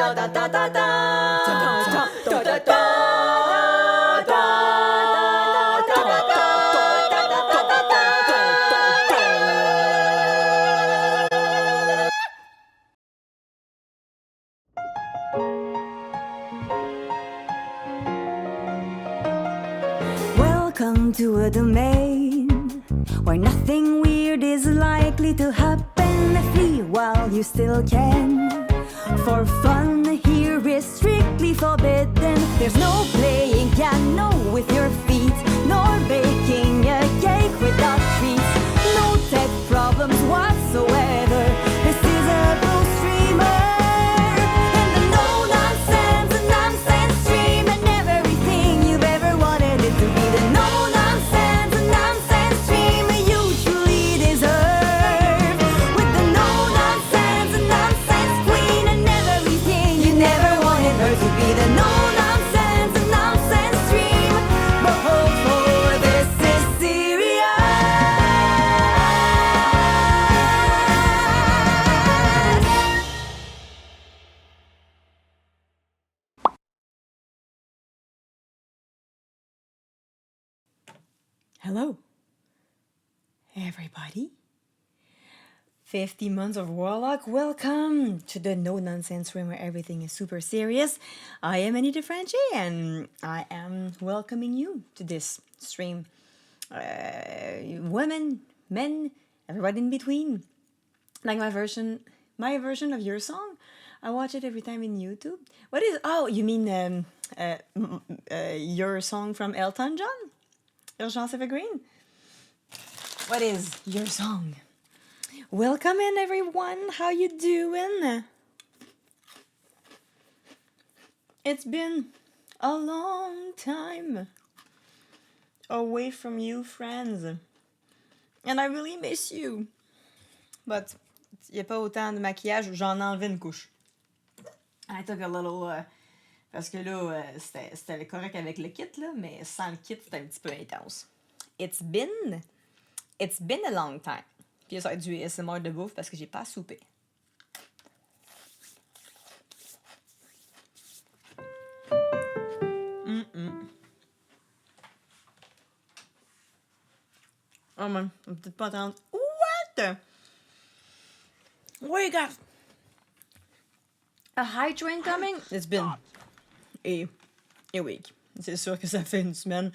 Welcome to a domain where nothing weird is likely to happen. Flee while you still can. For fun, here is strictly forbidden. There's no playing piano with your feet, nor baking a cake without treats. No tech problems whatsoever. This is a blue streamer. And the no-nonsense, nonsense stream, and everything you've ever wanted it to be. The no-nonsense, nonsense stream you truly deserve. With the no-nonsense, nonsense queen, and everything you never wanted her to be. The no-nonsense, nonsense stream. But hope for this is serious. Hello, everybody. 50 months of Warlock. Welcome to the No Nonsense Room where everything is super serious. I am Andythefrenchy and I am welcoming you to this stream. Women, men, everybody in between. Like my version of your song. I watch it every time in YouTube. What is? Oh, you mean your song from Elton John? Urgence Evergreen. What is your song? Welcome in, everyone. How you doing? It's been a long time away from you, friends. And I really miss you. But il n'y a pas autant de maquillage. J'en ai enlevé une couche. I took a little... parce que là, c'était correct avec le kit, là, mais sans le kit, c'était un petit peu intense. It's been a long time. Puis ça va être du ASMR de bouffe parce que j'ai pas soupé. Oh man, on peut peut-être pas attendre. What? We got a high train coming? It's been a week. C'est sûr que ça fait une semaine.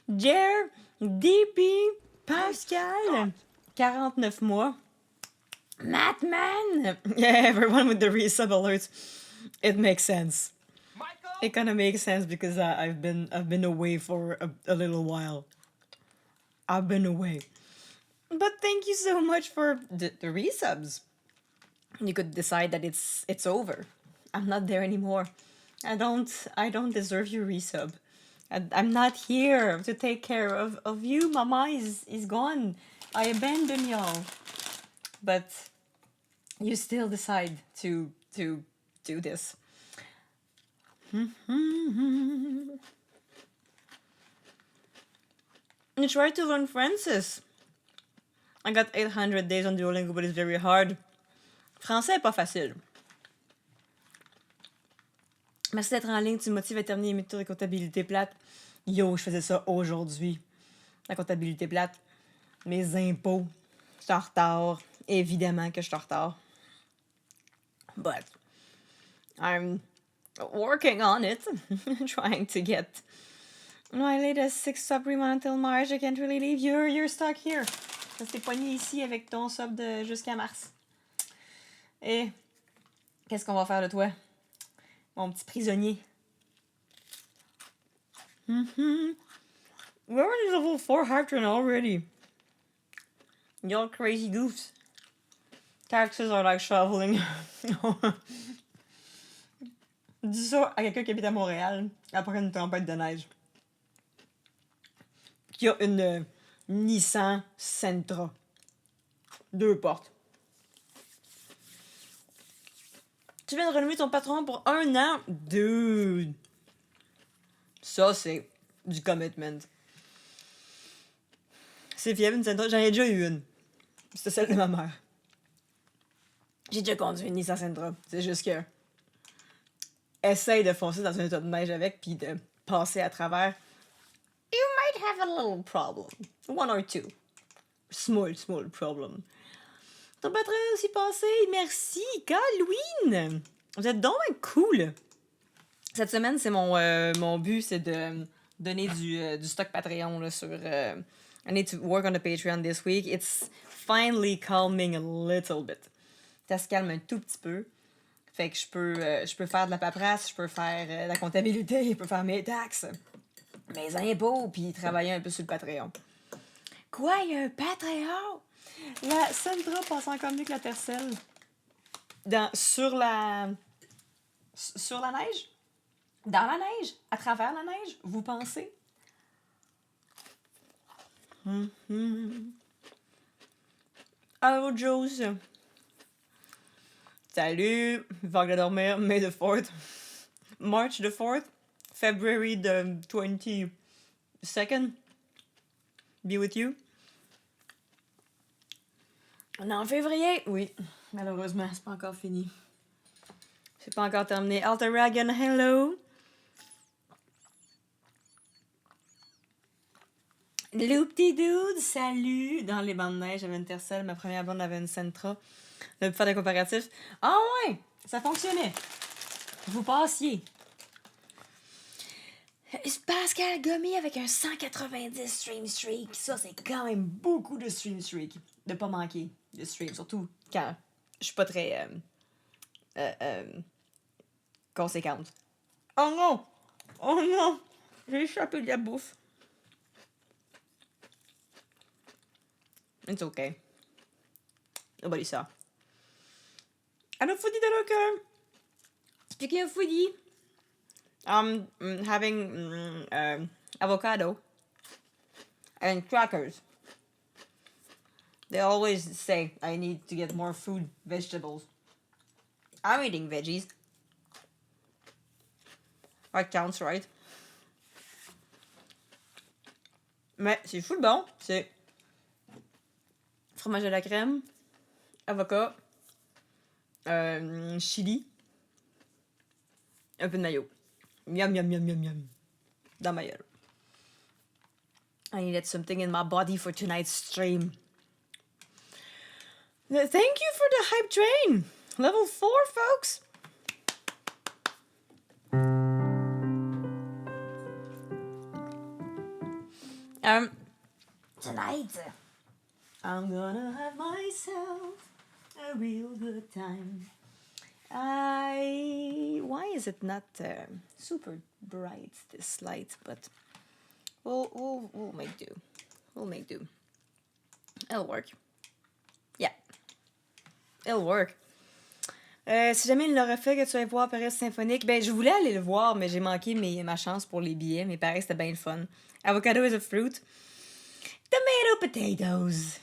Jer, DP, Pascal, 49 mois. Mattman! Yeah, everyone with the resub alerts. It makes sense. Michael? It kind of makes sense because I've been away for a little while. I've been away. But thank you so much for the resubs. You could decide that it's over. I'm not there anymore. I don't deserve your resub. I'm not here to take care of you. Mama is gone. I abandoned y'all. But you still decide to do this. You try to learn Francis. I got 800 days on Duolingo, but it's very hard. Français est pas facile. Merci d'être en ligne, tu me motives à terminer mes tours de comptabilité plate. Yo, je faisais ça aujourd'hui. La comptabilité plate. Mes impôts. Je suis en retard. Évidemment que je suis en retard. But I'm working on it. Trying to get my latest 6 sub remand until March. I can't really leave. You're stuck here. T'es pogné ici avec ton sub de jusqu'à mars. Et qu'est-ce qu'on va faire de toi? Mon petit prisonnier. We're already level 4 Hartran already. Y'all crazy goofs. Taxes are like shoveling. Dis ça à quelqu'un qui habite à Montréal après une tempête de neige. Qui a une Nissan Sentra. 2 portes. Tu viens de renouveler ton patron pour 1 an? Dude! Ça, c'est du commitment. C'est fiable, une Sentra. J'en ai déjà eu une. C'était celle de ma mère. J'ai déjà conduit une Nissan Sentra. C'est juste que essaye de foncer dans un tas de neige avec puis de passer à travers, you might have a little problem. One or two. Small problem. Ton patron est aussi passé. Merci, Halloween! Vous êtes donc cool! Cette semaine, c'est mon but, c'est de donner du stock Patreon là, sur... I need to work on the Patreon this week. It's finally calming a little bit. Ça se calme un tout petit peu. Fait que je peux faire de la paperasse, je peux faire de la comptabilité, je peux faire mes taxes, mes impôts, puis travailler un peu sur le Patreon. Quoi, il y a un Patreon? La Sentra passe encore mieux que la Tercel. Sur la neige? Dans la neige? À travers la neige? Vous pensez? Allô, Jules. Salut. Vague de dormir. May the 4th. March the 4th. February the 22nd. Be with you. On est en février. Oui. Malheureusement, c'est pas encore fini. C'est pas encore terminé. Alteragan, hello. Loopty dude, salut! Dans les bandes de neige, j'avais une Tercel, ma première blonde avait une Sentra. On a pu faire des comparatifs. Ah ouais! Ça fonctionnait! Vous passiez! Pascal Gomi avec un 190 stream streak. Ça, c'est quand même beaucoup de stream streak. De pas manquer de stream. Surtout quand je suis pas très conséquente. Oh non! Oh non! J'ai échappé de la bouffe. It's okay. Nobody saw. And a foodie de locker. Speaking of foodie, I'm having avocado and crackers. They always say I need to get more food, vegetables. I'm eating veggies. That counts, right? Mais c'est full bon. C'est fromage à la crème, avocat, chili, un peu de mayo. Miam, miam, miam, miam, miam. Dans ma gueule. I needed something in my body for tonight's stream. Thank you for the hype train. Level 4, folks. Tonight, I'm gonna have myself a real good time. Why is it not super bright, this light? But we'll make do. We'll make do. It'll work. Yeah. It'll work. Si jamais il l'aurait fait que tu vas voir Paris Symphonique, ben je voulais aller le voir, mais j'ai manqué ma chance pour les billets. Mais pareil, c'était bien le fun. Avocado is a fruit. Tomato potatoes.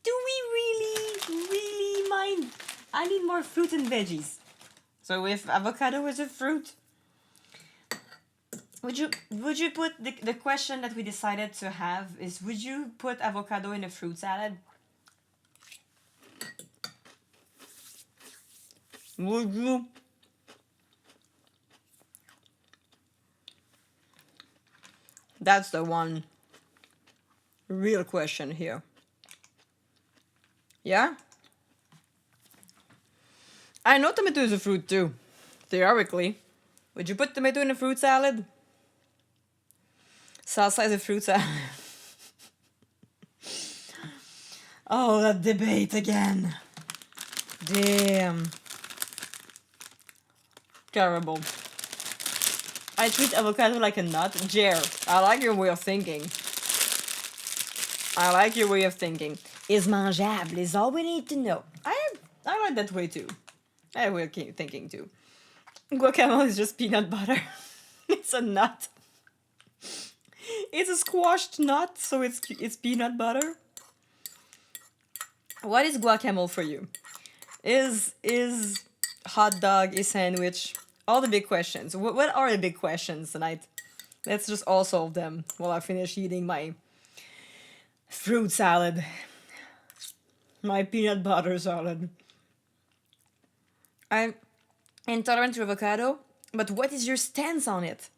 Do we really mind? I need more fruit and veggies. So if avocado is a fruit, would you put the question that we decided to have is, would you put avocado in a fruit salad? Would you? That's the one real question here. Yeah? I know tomato is a fruit too. Theoretically. Would you put tomato in a fruit salad? Salsa is a fruit salad. Oh, that debate again. Damn. Terrible. I treat avocado like a nut. Jer, I like your way of thinking. I like your way of thinking. Is mangeable is all we need to know. I like that way too. I have a way of thinking too. Guacamole is just peanut butter. It's a nut. It's a squashed nut, so it's peanut butter. What is guacamole for you? Is hot dog a sandwich? All the big questions. What are the big questions tonight? Let's just all solve them while I finish eating my fruit salad. My peanut butter salad. I'm intolerant to avocado. But what is your stance on it?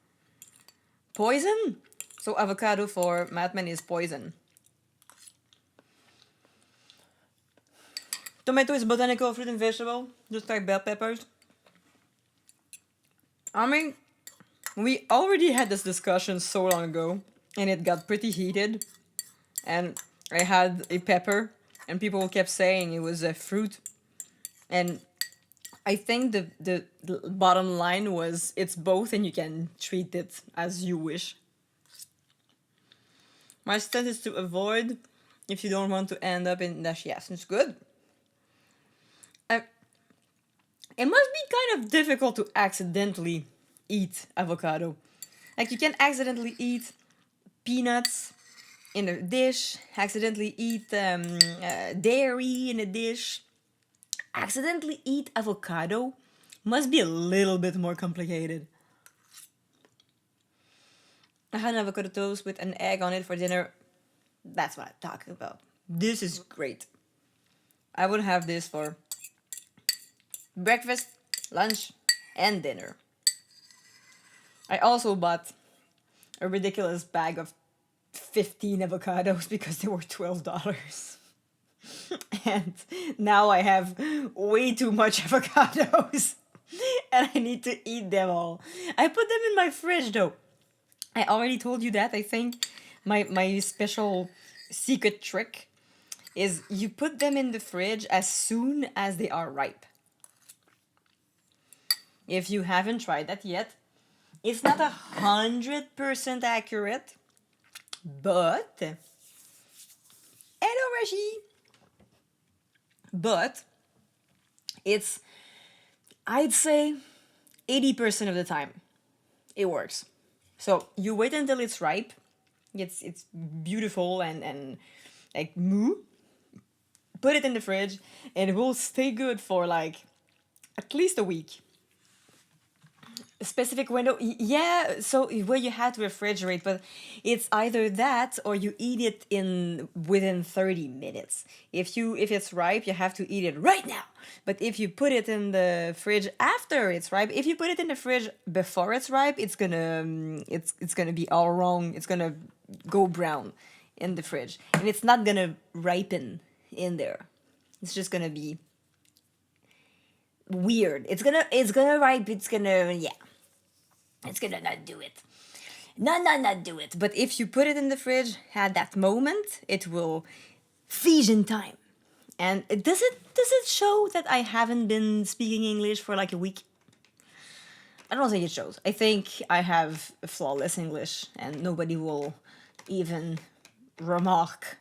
Poison? So avocado for Madman is poison. Tomato is botanical fruit and vegetable, just like bell peppers. I mean, we already had this discussion so long ago, and it got pretty heated. And I had a pepper, and people kept saying it was a fruit. And I think the bottom line was it's both, and you can treat it as you wish. My stance is to avoid if you don't want to end up in Dash. Yes, it's good. It must be kind of difficult to accidentally eat avocado. Like, you can accidentally eat peanuts in a dish, accidentally eat dairy in a dish. Accidentally eat avocado must be a little bit more complicated. I had an avocado toast with an egg on it for dinner. That's what I'm talking about. This is great. I would have this for breakfast, lunch, and dinner. I also bought a ridiculous bag of 15 avocados because they were $12. And now I have way too much avocados and I need to eat them all. I put them in my fridge though. I already told you that, I think. My special secret trick is you put them in the fridge as soon as they are ripe. If you haven't tried that yet, it's not 100% accurate, but hello, Rashi. But it's, I'd say, 80% of the time it works. So you wait until it's ripe. It's beautiful and like moo. Put it in the fridge, and it will stay good for like at least a week. A specific window, yeah. So where you have to refrigerate, but it's either that or you eat it within 30 minutes. If it's ripe, you have to eat it right now. But if you put it in the fridge after it's ripe, if you put it in the fridge before it's ripe, it's gonna be all wrong. It's gonna go brown in the fridge, and it's not gonna ripen in there. It's just gonna be weird. It's gonna ripe. It's gonna not do it. Not do it. But if you put it in the fridge at that moment, it will freeze in time. And does it show that I haven't been speaking English for like a week? I don't think it shows. I think I have flawless English, and nobody will even remark.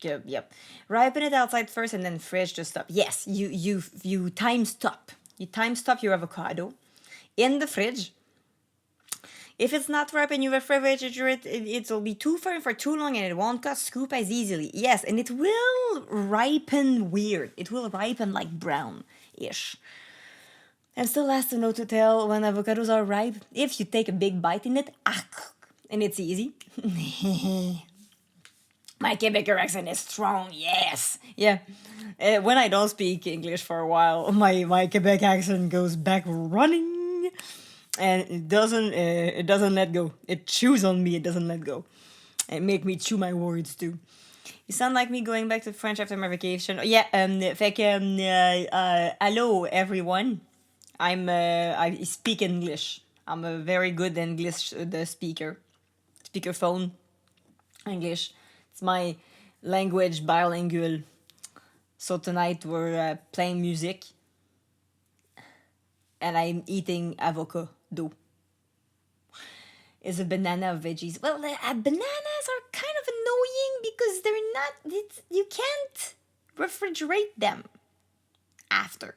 Yep. Ripen it outside first, and then fridge to stop. Yes, you time stop. You time stop your avocado in the fridge. If it's not ripe and you refrigerate it, it'll be too firm for too long and it won't cut scoop as easily. Yes, and it will ripen weird. It will ripen like brown-ish. And still last to know to tell when avocados are ripe. If you take a big bite in it, and it's easy. My Quebecer accent is strong, yes. Yeah. When I don't speak English for a while, my Quebec accent goes back running. And it doesn't let go. It chews on me, it doesn't let go. It make me chew my words too. You sound like me going back to French after my vacation. Yeah, fait que, hello everyone. I speak English. I'm a very good English speaker. Speakerphone. English. It's my language bilingual. So tonight we're playing music. And I'm eating avocado. Is a banana of veggies? Well, bananas are kind of annoying because they're not. You can't refrigerate them after.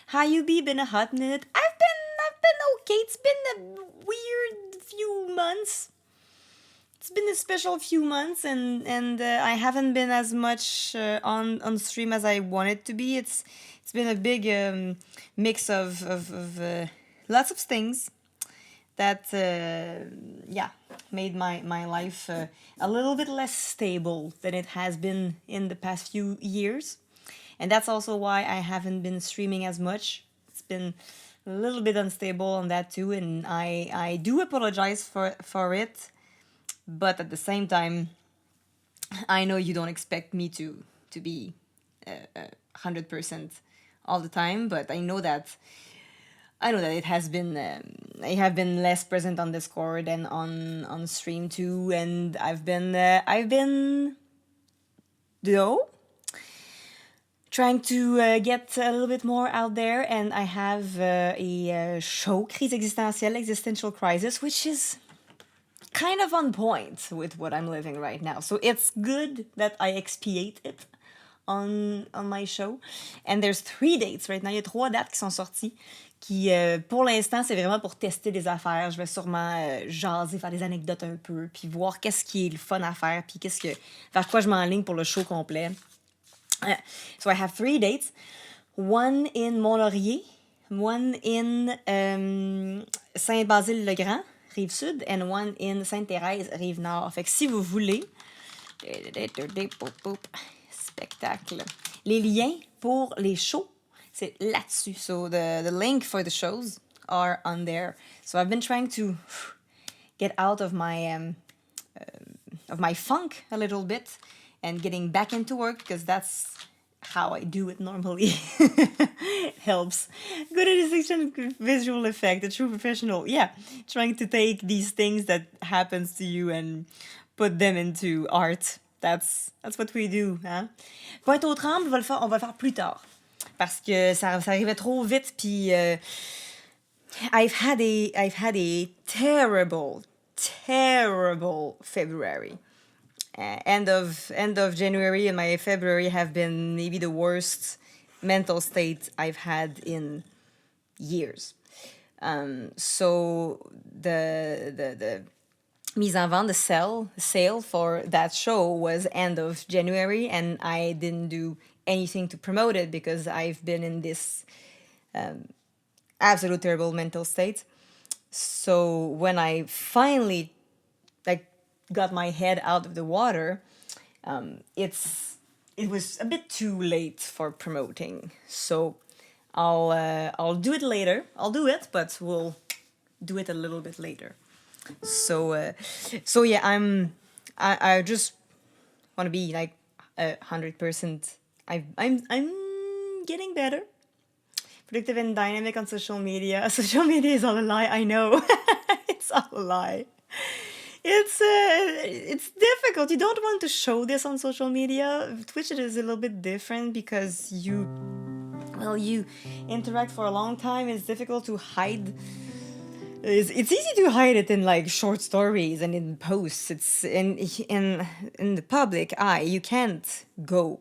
How you be? Been a hot minute? I've been okay. It's been a weird few months. It's been a special few months, and I haven't been as much on stream as I wanted to be. It's been a big mix of lots of things that made my life a little bit less stable than it has been in the past few years. And that's also why I haven't been streaming as much. It's been a little bit unstable on that too, and I do apologize for it, but at the same time, I know you don't expect me to be 100% all the time, but I know that it has been I have been less present on Discord and on stream too, and I've been though trying to get a little bit more out there, and I have a show, Crise Existentielle, Existential Crisis, which is kind of on point with what I'm living right now. So it's good that I expiate it on my show. And there's 3 dates right now. Il y a 3 dates qui sont sorties. Qui, pour l'instant, c'est vraiment pour tester des affaires. Je vais sûrement jaser, faire des anecdotes un peu, puis voir qu'est-ce qui est le fun à faire, puis vers quoi je m'enligne pour le show complet. So I have 3 dates. One in Mont-Laurier, one in Saint-Basile-le-Grand, Rive-Sud, and one in Sainte-Thérèse, Rive-Nord. Fait que si vous voulez... Spectacle. Les liens pour les shows, c'est là-dessus. So the link for the shows are on there. So I've been trying to get out of my funk a little bit and getting back into work, because that's how I do it normally. It helps. Good editing, visual effect, a true professional. Yeah, trying to take these things that happens to you and put them into art. That's what we do. Hein? Pointe aux trembles, on va le faire plus tard. Parce que ça arrivait trop vite, puis I've had a terrible February. End of January and my February have been maybe the worst mental state I've had in years. So the mise en vente, the sale for that show was end of January, and I didn't do anything to promote it because I've been in this absolute terrible mental state. So when I finally got my head out of the water, it was a bit too late for promoting. So I'll do it later. I'll do it, but we'll do it a little bit later. So yeah, I just want to be 100%. I'm getting better. Productive and dynamic on social media. Social media is all a lie. I know. It's all a lie. It's difficult. You don't want to show this on social media. Twitch it is a little bit different because you interact for a long time. It's difficult to hide. It's easy to hide it in short stories and in posts. It's in the public eye. You can't go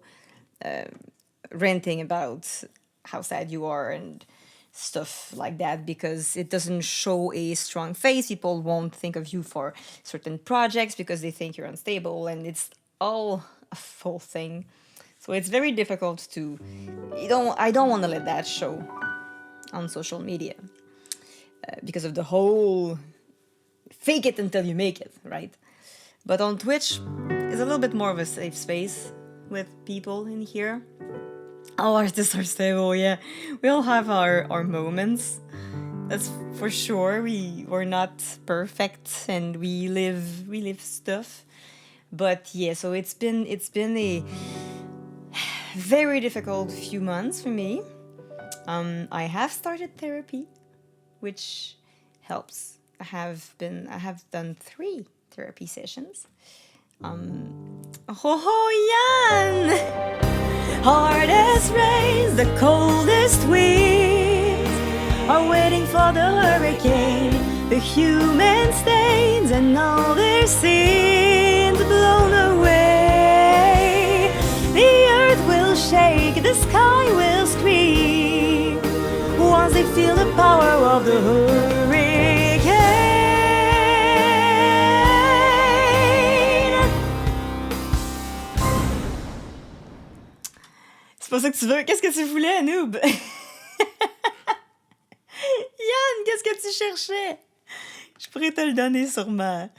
ranting about how sad you are and stuff like that, because it doesn't show a strong face. People won't think of you for certain projects because they think you're unstable, and it's all a full thing. So it's very difficult to... I don't want to let that show on social media because of the whole fake it until you make it, right? But on Twitch, it's a little bit more of a safe space with people in here. All artists are stable, yeah. We all have our moments. That's for sure. We're not perfect and we live stuff. But yeah, so it's been a very difficult few months for me. I have started therapy, which helps. I have done 3 therapy sessions. Jan! Hardest rains, the coldest winds are waiting for the hurricane. The human stains and all their sins blown away. The earth will shake, the sky will scream once they feel the power of the hurricane. C'est pas ça que tu veux. Qu'est-ce que tu voulais, Anoob? Yann, qu'est-ce que tu cherchais? Je pourrais te le donner sûrement.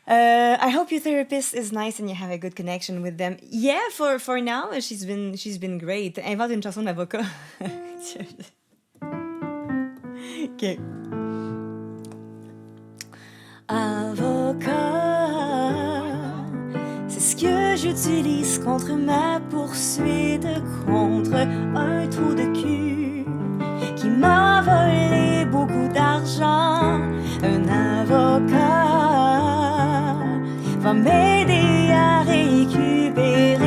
I hope your therapist is nice and you have a good connection with them. Yeah, for now, she's been great. Invente une chanson d'avocat. OK. Avocat, c'est ce que j'utilise contre ma poursuite, contre un trou de cul qui m'a volé beaucoup d'argent. Un avocat va m'aider à récupérer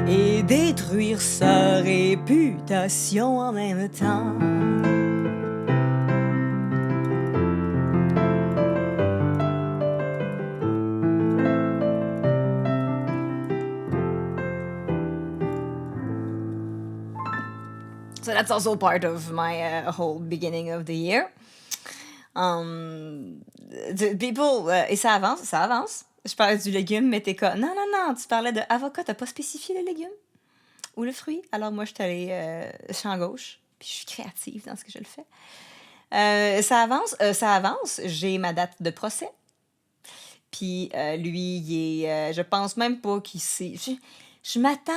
et détruire sa réputation en même temps. So that's also part of my whole beginning of the year. People, et ça avance, ça avance. Je parlais du légume, mais t'es comme, non, tu parlais de avocat, t'as pas spécifié le légume ou le fruit. Alors moi, je suis allée champ gauche, puis je suis créative dans ce que je le fais. Ça avance. J'ai ma date de procès. Puis lui, il est, je pense même pas qu'il sait. Je m'attends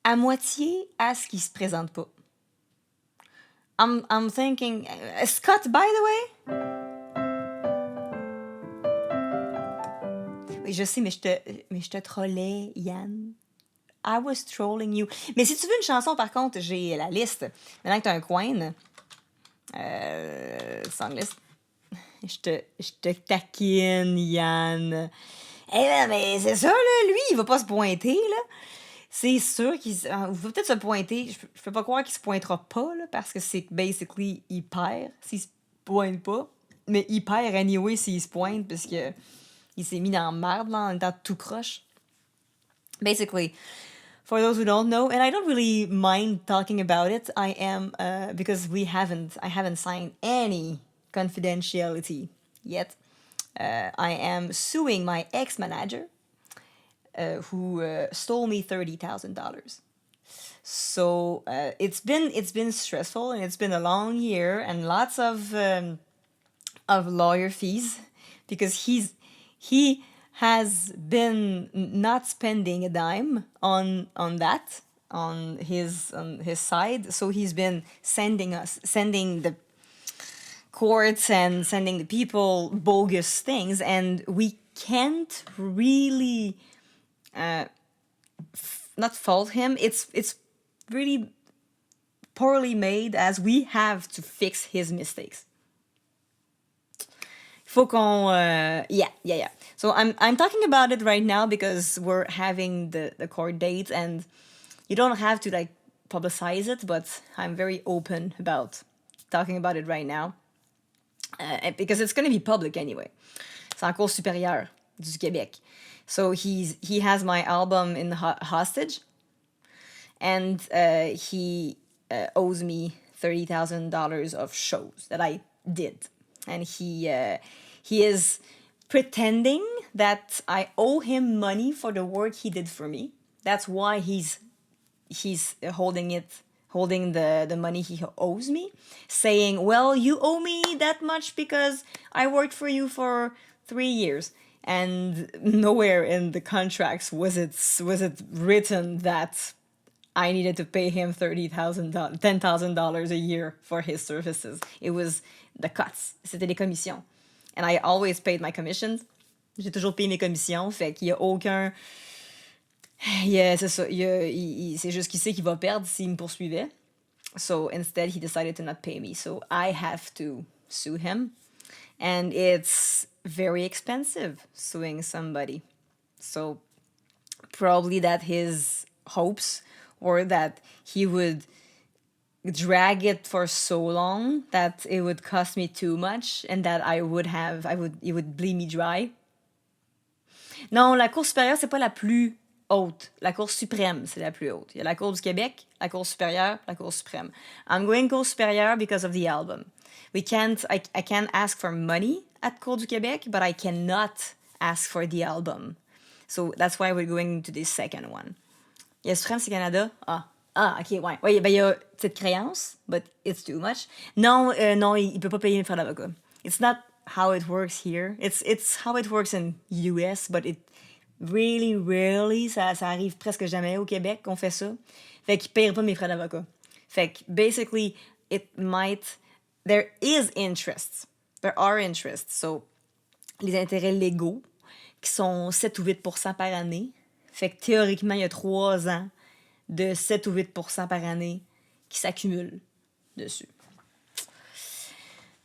à moitié à ce qu'il se présente pas. I'm thinking, Scott, by the way. Oui, je sais, mais je te trollais, Yann. I was trolling you. Mais si tu veux une chanson, par contre, j'ai la liste. Maintenant que t'as un coin, song list. Je te taquine, Yann. Eh ben, mais c'est ça, là. Lui, il va pas se pointer, là. C'est sûr qu'il va peut-être se pointer. Je peux pas croire qu'il se pointera pas, là, parce que c'est basically, il perd s'il se pointe pas. Mais il perd anyway s'il se pointe, parce que il s'est mis dans la merde, là, en étant tout croche. Basically, for those who don't know, and I don't really mind talking about it, I am, because I haven't signed any confidentiality yet. I am suing my ex-manager, who stole me $30,000. So it's been stressful, and it's been a long year, and lots of lawyer fees, because he has been not spending a dime on that on his side. So he's been sending the courts and sending the people bogus things, and we can't really not fault him. It's really poorly made, as we have to fix his mistakes. Faut qu'on yeah. So I'm talking about it right now because we're having the court date, and you don't have to like publicize it, but I'm very open about talking about it right now, because it's going to be public anyway. C'est en Cour supérieure du Québec. So he has my album in hostage, and he owes me $30,000 of shows that I did, and he is pretending that I owe him money for the work he did for me. That's why he's holding the money he owes me, saying, well, you owe me that much because I worked for you for 3 years. And nowhere in the contracts was it written that I needed to pay him $10,000 a year for his services. It was the cuts. C'était les commissions. And I always paid my commissions. J'ai toujours payé mes commissions, fait qu'il y a aucun... c'est ça. C'est juste qu'il sait qu'il va perdre s'il me poursuivait. So instead, he decided to not pay me. So I have to sue him. And it's very expensive suing somebody. So probably that his hopes were that he would drag it for so long that it would cost me too much, and that it would bleed me dry. Non, la Cour supérieure, c'est pas la plus haute. La Cour suprême, c'est la plus haute. Il y a la Cour du Québec, la Cour supérieure, la Cour suprême. I'm going Cour supérieure because of the album. I can't ask for money at Cour du Québec, but I cannot ask for the album. So that's why we're going to this second one. Il y a Suprême, c'est Canada. Ok, ouais. Oui, ben il y a petite créance, but it's too much. Non, il peut pas payer les frais d'avocat. It's not how it works here. It's how it works in US, but it really rarely, ça arrive presque jamais au Québec qu'on fait ça. Fait qu'il paye pas mes frais d'avocat. Fait que basically, it might there is interest. There are interests. So, les intérêts légaux, qui sont 7 ou 8% par année. Fait que théoriquement, il y a 3 ans de 7 ou 8% par année qui s'accumulent dessus.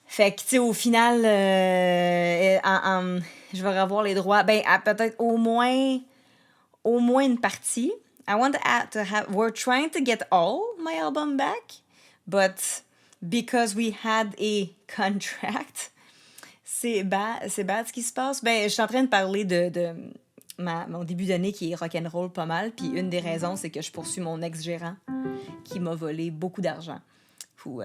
Fait que, tu sais, au final, je vais revoir les droits. Ben, peut-être au moins une partie. I want to have... We're trying to get all my album back, but because we had a contract, c'est bad ce qui se passe. Ben, je suis en train de parler de mon début d'année qui est rock'n'roll pas mal. Puis une des raisons, c'est que je poursuis mon ex-gérant qui m'a volé beaucoup d'argent. Who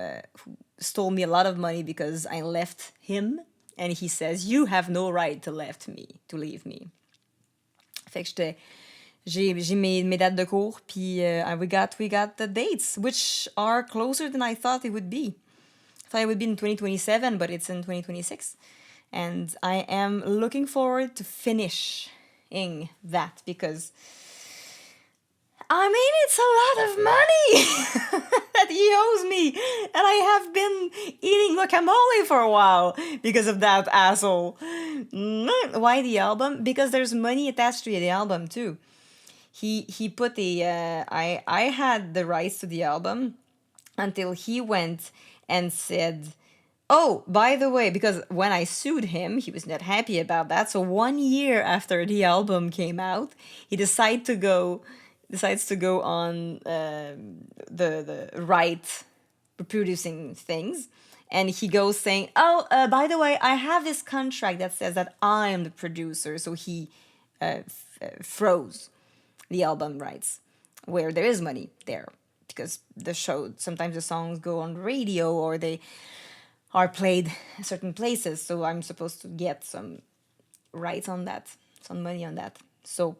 stole me a lot of money because I left him. And he says, you have no right to leave me. Fait que j'ai mes dates de cours, puis we got the dates, which are closer than I thought it would be. I thought it would be in 2027, but it's in 2026. And I am looking forward to finishing that, because, I mean, it's a lot of money that he owes me. And I have been eating guacamole for a while because of that asshole. Why the album? Because there's money attached to the album, too. He put I had the rights to the album until he went and said, oh, by the way, because when I sued him, he was not happy about that. So 1 year after the album came out, he decides to go on the right producing things. And he goes saying, oh, by the way, I have this contract that says that I'm the producer. So he froze the album rights, where there is money there, because sometimes the songs go on radio or they are played in certain places, so I'm supposed to get some rights on that, some money on that. So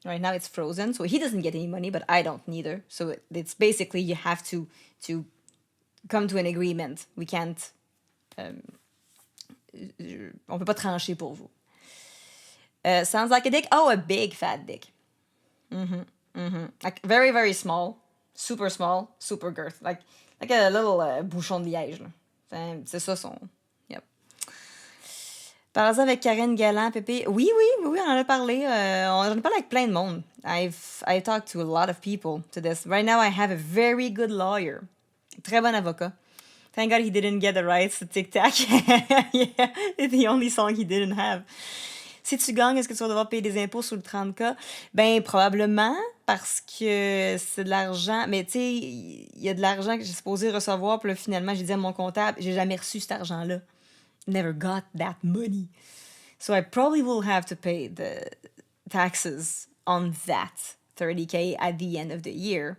right now it's frozen, so he doesn't get any money, but I don't neither. So it's basically you have to come to an agreement. We can't on peut pas trancher pour vous. Sounds like a dick? Oh, a big fat dick. Like very, very small, super girth, like a little bouchon de liège. C'est ça son. Yep. Parlez avec Karine Galland, Pépé. Oui, on en a parlé. On en a parlé avec plein de monde. I've talked to a lot of people to this. Right now, I have a very good lawyer. Très bon avocat. Thank God he didn't get the rights to Tic Tac. Yeah, it's the only song he didn't have. Si tu gagnes, est-ce que tu vas devoir payer des impôts sur le 30K? Ben, probablement, parce que c'est de l'argent. Mais tu sais, il y a de l'argent que j'ai supposé recevoir. Puis là, finalement, j'ai dit à mon comptable, j'ai jamais reçu cet argent-là. Never got that money. So I probably will have to pay the taxes on that 30K at the end of the year.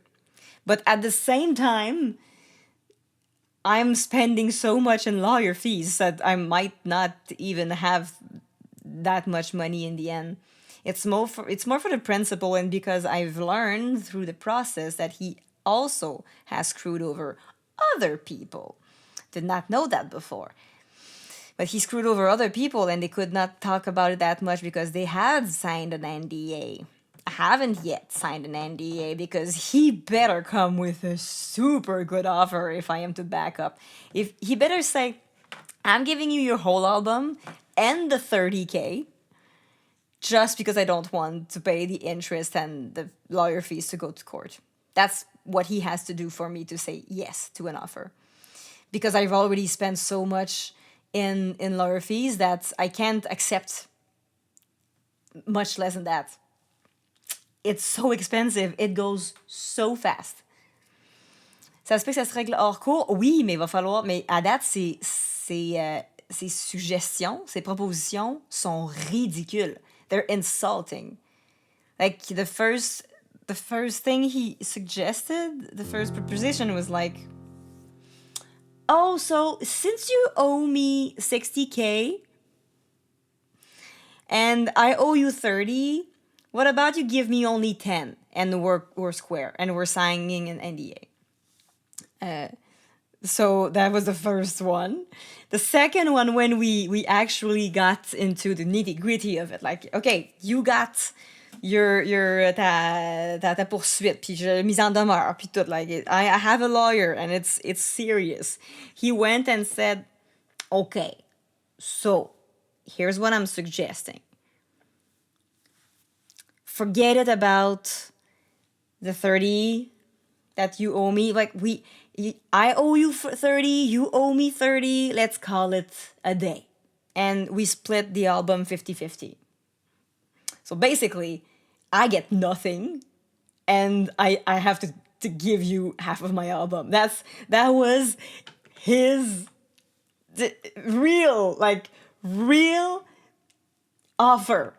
But at the same time, I'm spending so much in lawyer fees that I might not even have that much money in the end. It's more for the principle, and because I've learned through the process that he also has screwed over other people. Did not know that before. But he screwed over other people, and they could not talk about it that much because they had signed an NDA. I haven't yet signed an NDA because he better come with a super good offer if I am to back up. If he better say, I'm giving you your whole album and the 30K just because I don't want to pay the interest and the lawyer fees to go to court. That's what he has to do for me to say yes to an offer. Because I've already spent so much in lawyer fees that I can't accept much less than that. It's so expensive. It goes so fast. Ça se peut que ça se règle hors cours? Oui, mais il va falloir... Mais à date, ces suggestions, ces propositions sont ridicules. They're insulting. Like, the first thing he suggested, the first proposition was like, oh, so since you owe me 60K and I owe you 30, what about you give me only 10 and we're square and we're signing an NDA? So that was the first one. The second one, when we actually got into the nitty-gritty of it, like, okay, you got ta poursuite, puis mise en demeure, puis tout. Like, I have a lawyer, and it's serious. He went and said, okay, so here's what I'm suggesting. Forget it about the 30 that you owe me. Like, I owe you 30, you owe me 30. Let's call it a day. And we split the album 50-50. So basically, I get nothing, and I have to give you half of my album. That was his real offer.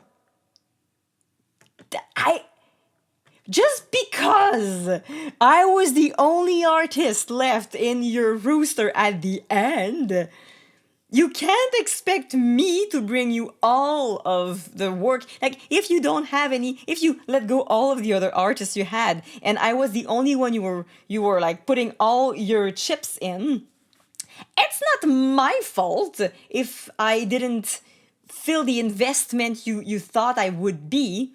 Just because I was the only artist left in your roster at the end, you can't expect me to bring you all of the work. Like, if you don't have any, if you let go all of the other artists you had, and I was the only one you were like putting all your chips in, it's not my fault if I didn't feel the investment you thought I would be.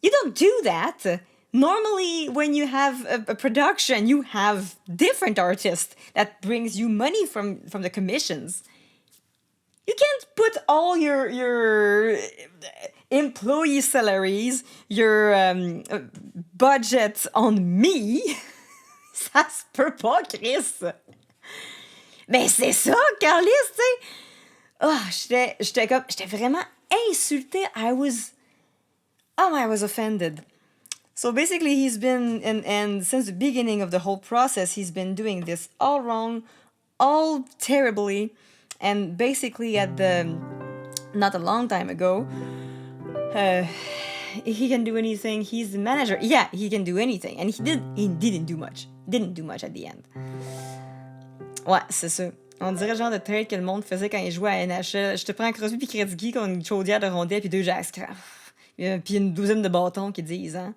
You don't do that. Normally, when you have a production, you have different artists that brings you money from the commissions. You can't put all your employee salaries, your budget on me. Ça se peut pas, Chris. Mais c'est ça, Carlis, tu sais. Oh, j'étais vraiment insultée. I was offended. So basically, he's been, and since the beginning of the whole process, he's been doing this all wrong, all terribly. And basically, not a long time ago, he can do anything. He's the manager. Yeah, he can do anything. And he didn't do much. Didn't do much at the end. Ouais, c'est ça. On dirait le genre de trade que le monde faisait quand il jouait à NHL. Je te prends un Crosby puis Gretzky contre une chaudière de rondelles puis 2 Jackscraft. Puis une douzaine de bâtons qu'ils disent, hein.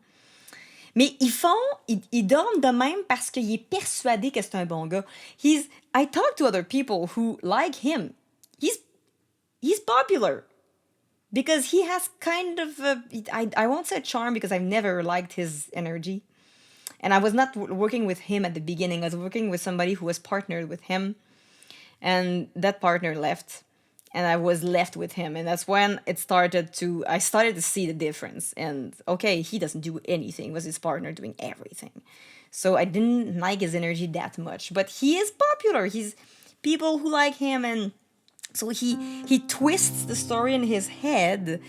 Mais ils dorment de même parce qu'il est persuadé que c'est un bon gars. I talk to other people who like him. He's popular because he has kind of I won't say charm because I've never liked his energy. And I was not working with him at the beginning. I was working with somebody who was partnered with him. And that partner left. And I was left with him. And that's when I started to see the difference. And okay, he doesn't do anything. It was his partner doing everything. So I didn't like his energy that much. But he is popular. He's people who like him. And so he twists the story in his head.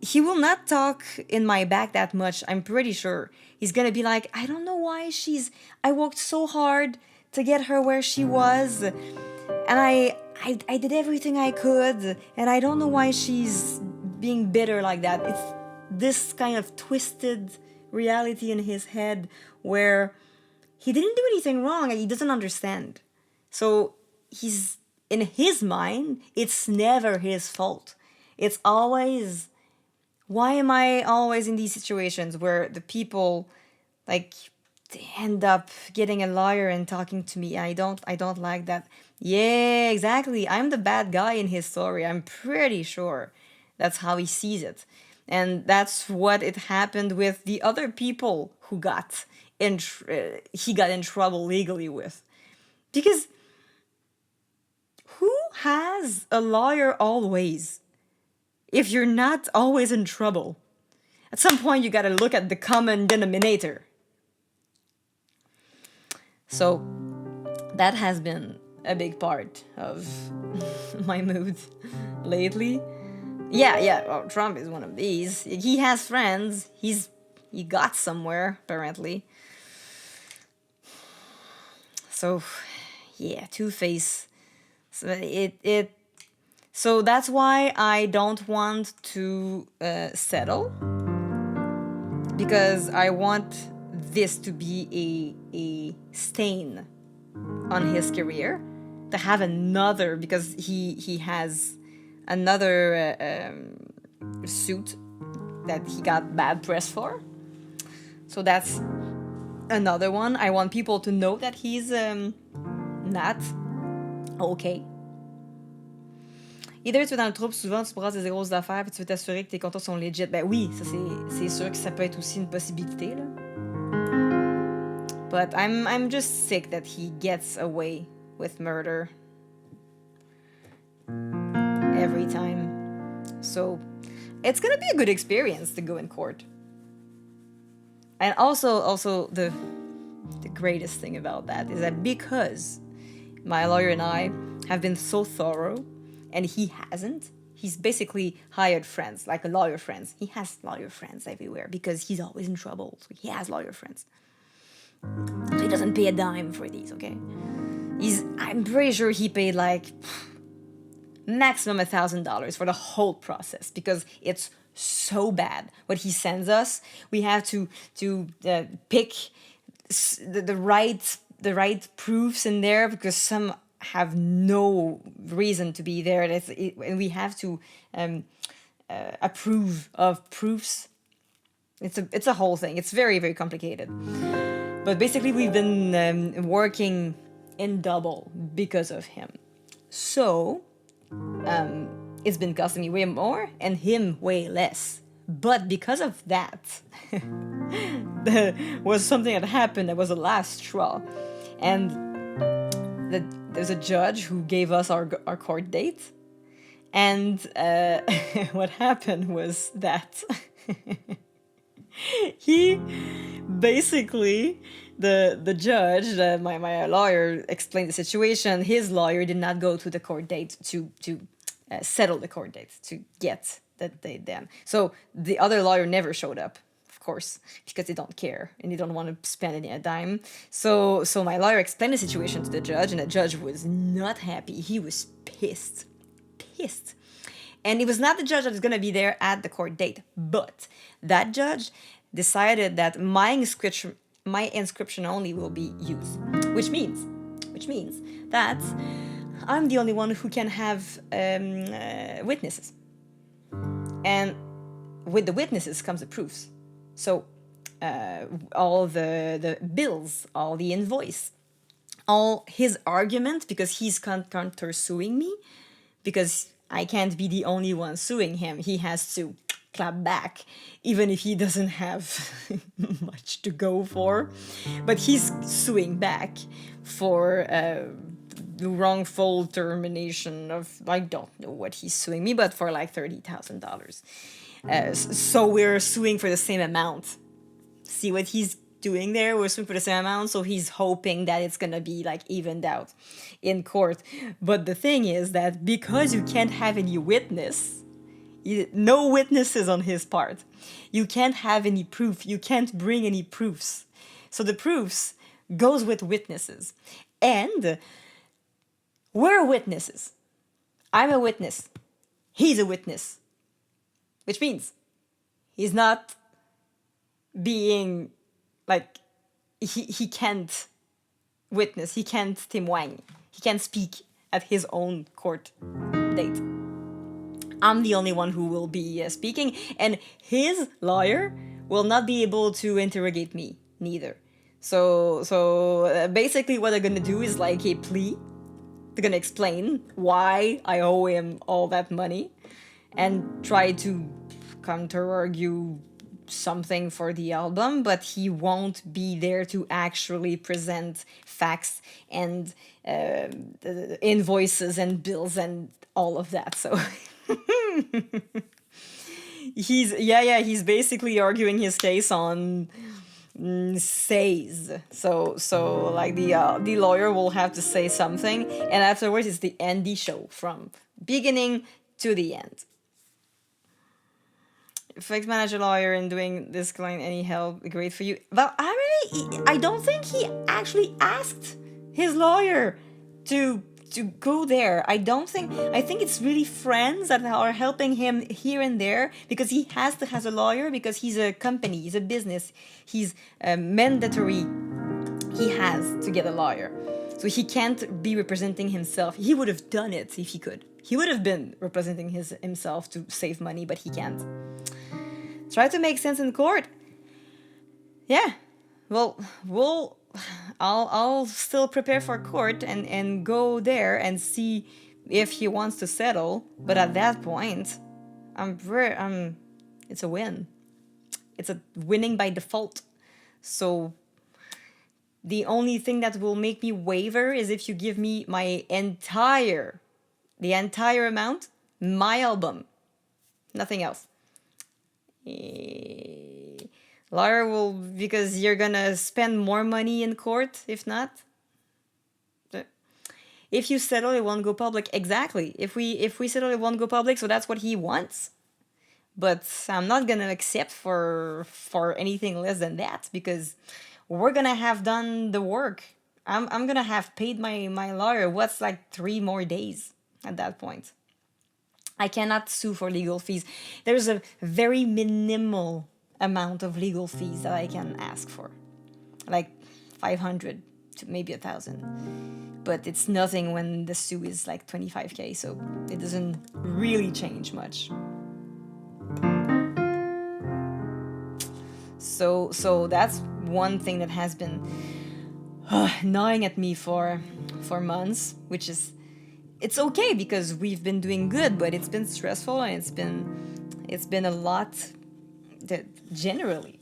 He will not talk in my back that much, I'm pretty sure. He's gonna be like, I don't know why I worked so hard to get her where she was. And I did everything I could, and I don't know why she's being bitter like that. It's this kind of twisted reality in his head where he didn't do anything wrong and he doesn't understand. So he's, in his mind, it's never his fault. It's always, why am I always in these situations where the people like they end up getting a lawyer and talking to me? I don't like that. Yeah, exactly. I'm the bad guy in his story. I'm pretty sure that's how he sees it. And that's what it happened with the other people who he got in trouble legally with. Because who has a lawyer always if you're not always in trouble? At some point, you gotta look at the common denominator. So that has been a big part of my mood lately. Yeah, well, Trump is one of these. He has friends. He got somewhere, apparently. So, yeah, Two-Face. So that's why I don't want to settle. Because I want this to be a stain on his career. To have another, because he has another suit that he got bad press for. So that's another one. I want people to know that he's not okay. Either tu es dans le trouble, souvent tu brasses des grosses affaires puis tu veux t'assurer que tes comptes sont legit. Ben oui, ça c'est sûr que ça peut être aussi une possibilité, là. But I'm just sick that he gets away with murder every time. So it's gonna be a good experience to go in court. And also the greatest thing about that is that because my lawyer and I have been so thorough and he hasn't, he's basically hired friends, like lawyer friends. He has lawyer friends everywhere because he's always in trouble. So he has lawyer friends. So he doesn't pay a dime for these, okay? I'm pretty sure he paid like maximum $1,000 for the whole process because it's so bad what he sends us. We have to pick the right proofs in there because some have no reason to be there, and we have to approve of proofs. It's a whole thing. It's very, very complicated. But basically, we've been working in double because of him. So it's been costing me way more and him way less. But because of that, there was something that happened that was the last straw. And there's a judge who gave us our court date. And what happened was that he basically, the judge, my lawyer explained the situation. His lawyer did not go to the court date to settle the court date, to get that date then. So the other lawyer never showed up, of course, because they don't care and they don't want to spend any a dime. So my lawyer explained the situation to the judge, and the judge was not happy. He was pissed. And it was not the judge that was going to be there at the court date, but that judge decided that my inscription only will be used, which means that I'm the only one who can have witnesses. And with the witnesses comes the proofs. So all the bills, all the invoice, all his argument, because he's counter-suing me, because I can't be the only one suing him. He has to clap back, even if he doesn't have much to go for. But he's suing back for the wrongful termination of, I don't know what he's suing me, but for like $30,000. So we're suing for the same amount. See what he's doing there? We're suing for the same amount, so he's hoping that it's gonna be like evened out in court. But the thing is that because you can't have any witness, no witnesses on his part, you can't have any proof, you can't bring any proofs. So the proofs goes with witnesses. And we're witnesses. I'm a witness. He's a witness. Which means he's not being like, he can't witness, he can't témoigne, he can't speak at his own court date. I'm the only one who will be speaking, and his lawyer will not be able to interrogate me, neither. So basically what they're gonna do is like a plea. They're gonna explain why I owe him all that money and try to counter-argue something for the album, but he won't be there to actually present facts and the invoices and bills and all of that. So he's basically arguing his case on says. So like the lawyer will have to say something, and afterwards it's the Andy show from beginning to the end. Flex manager lawyer and doing this client any help, great for you. But I don't think he actually asked his lawyer to go there. I think it's really friends that are helping him here and there, because he has to have a lawyer, because he's a company, he's a business, he's mandatory. He has to get a lawyer. So he can't be representing himself. He would have done it if he could. He would have been representing himself to save money, but he can't. Try to make sense in court. Yeah. Well, I'll still prepare for court and go there and see if he wants to settle. But at that point, it's a win. It's a winning by default. So the only thing that will make me waver is if you give me the entire amount, my album, nothing else. Lawyer will, because you're gonna spend more money in court if not. If you settle, it won't go public. Exactly. If we settle, it won't go public. So that's what he wants. But I'm not gonna accept for anything less than that, because we're gonna have done the work. I'm gonna have paid my lawyer. What's like 3 more days at that point? I cannot sue for legal fees. There's a very minimal amount of legal fees that I can ask for, like 500 to maybe 1,000. But it's nothing when the sue is like 25K, so it doesn't really change much. So that's one thing that has been gnawing at me for months, which is, it's okay because we've been doing good, but it's been stressful, and it's been a lot that generally,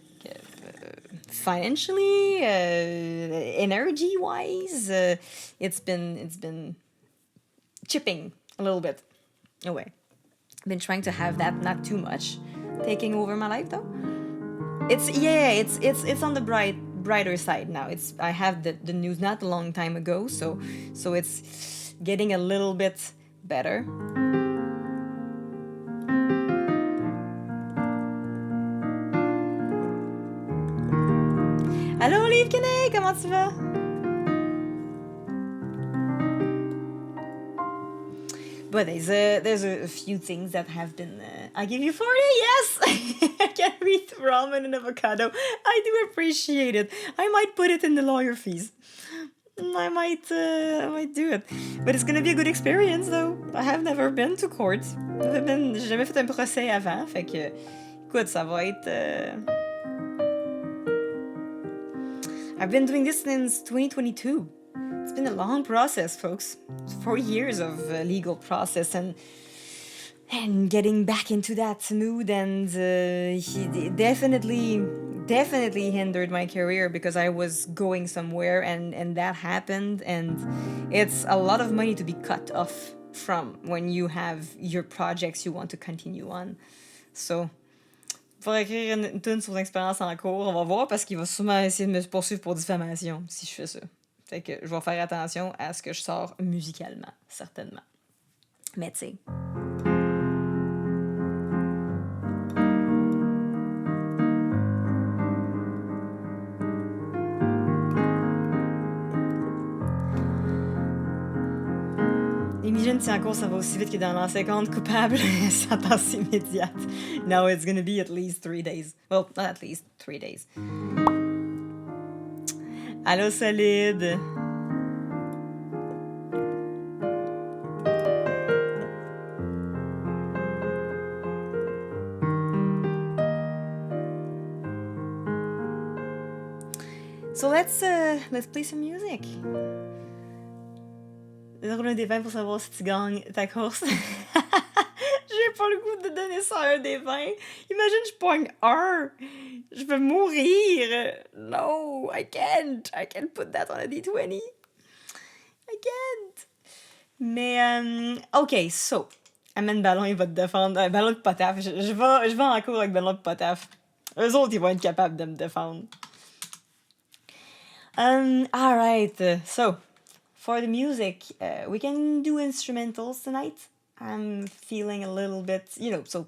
financially, energy wise, it's been chipping a little bit away. I've been trying to have that not too much taking over my life though. It's on the brighter side now. I have the news not a long time ago, so it's getting a little bit better. Allô Olive Kenney, comment tu vas? But there's a few things that have been. I give you 40. Yes, I can eat ramen and avocado. I do appreciate it. I might put it in the lawyer fees. I might do it. But it's gonna be a good experience though. I have never been to court. J'ai jamais fait un procès avant, fait que écoute, ça va être. I've been doing this since 2022. It's been a long process, folks. 4 years of legal process and getting back into that mood, and he definitely hindered my career because I was going somewhere and that happened, and it's a lot of money to be cut off from when you have your projects you want to continue on. So, pour écrire une tune sur l'expérience en cours, on va voir, parce qu'il va sûrement essayer de me poursuivre pour diffamation si je fais ça. Fait que je vais faire attention à ce que je sors musicalement, certainement. Mais tu sais. Imagine si encore ça va aussi vite que dans l'an 50, coupable, sentence immédiate. No, it's gonna be at least 3 days. Well, not at least 3 days. Allô, solide. So let's play some music. Roule des 20 pour savoir si tu gagnes ta course. J'ai pas le goût de donner ça à un des 20. Imagine, je pogne un. Je vais mourir. No, I can't. I can't put that on a D20. I can't. Mais, OK, so. Amène Ballon, il va te défendre. Ballon de Potaf. Je vais en cours avec Ballon de Potaf. Eux autres, ils vont être capables de me défendre. All right. So, for the music, we can do instrumentals tonight. I'm feeling a little bit, so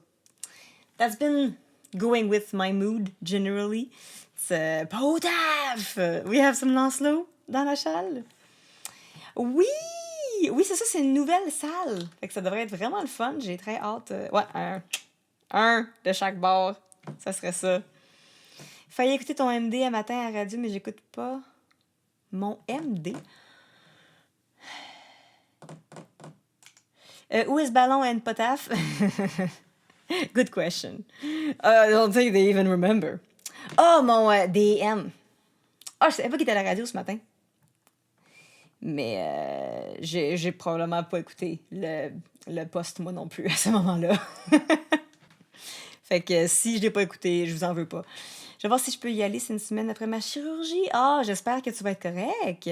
that's been going with my mood generally. It's Potaf! We have some Lancelot dans la salle. Oui, c'est ça, c'est une nouvelle salle. Fait que ça devrait être vraiment le fun. J'ai très hâte. Ouais, un de chaque bord. Ça serait ça. Fallait écouter ton MD à matin à la radio, mais j'écoute pas mon MD. Où est-ce Ballon and Potaf? Good question. I don't think they even remember. Oh, mon DM. Oh, je savais pas qu'il était à la radio ce matin. Mais j'ai probablement pas écouté le post, moi non plus, à ce moment-là. Fait que si je l'ai pas écouté, je vous en veux pas. Je vais voir si je peux y aller, c'est une semaine après ma chirurgie. Ah, j'espère que tu vas être correct.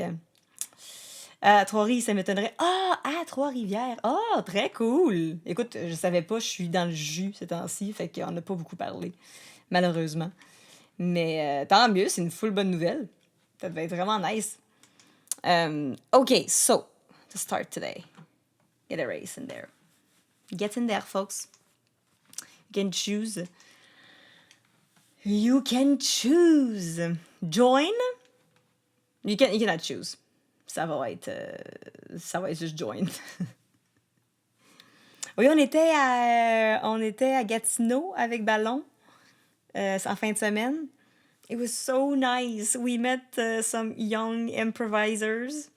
À Trois-Rivières, ça m'étonnerait. Ah, à Trois-Rivières. Ah, très cool. Écoute, je savais pas, je suis dans le jus ces temps-ci, fait qu'on n'a pas beaucoup parlé, malheureusement. Mais tant mieux, c'est une full bonne nouvelle. Ça devait être vraiment nice. Okay, so, to start today, get a race in there. Get in there, folks. You can choose. You can choose. Join. You cannot choose. Ça va être juste join. Oui, on était à Gatineau avec Ballon en fin de semaine. It was so nice. We met some young improvisers.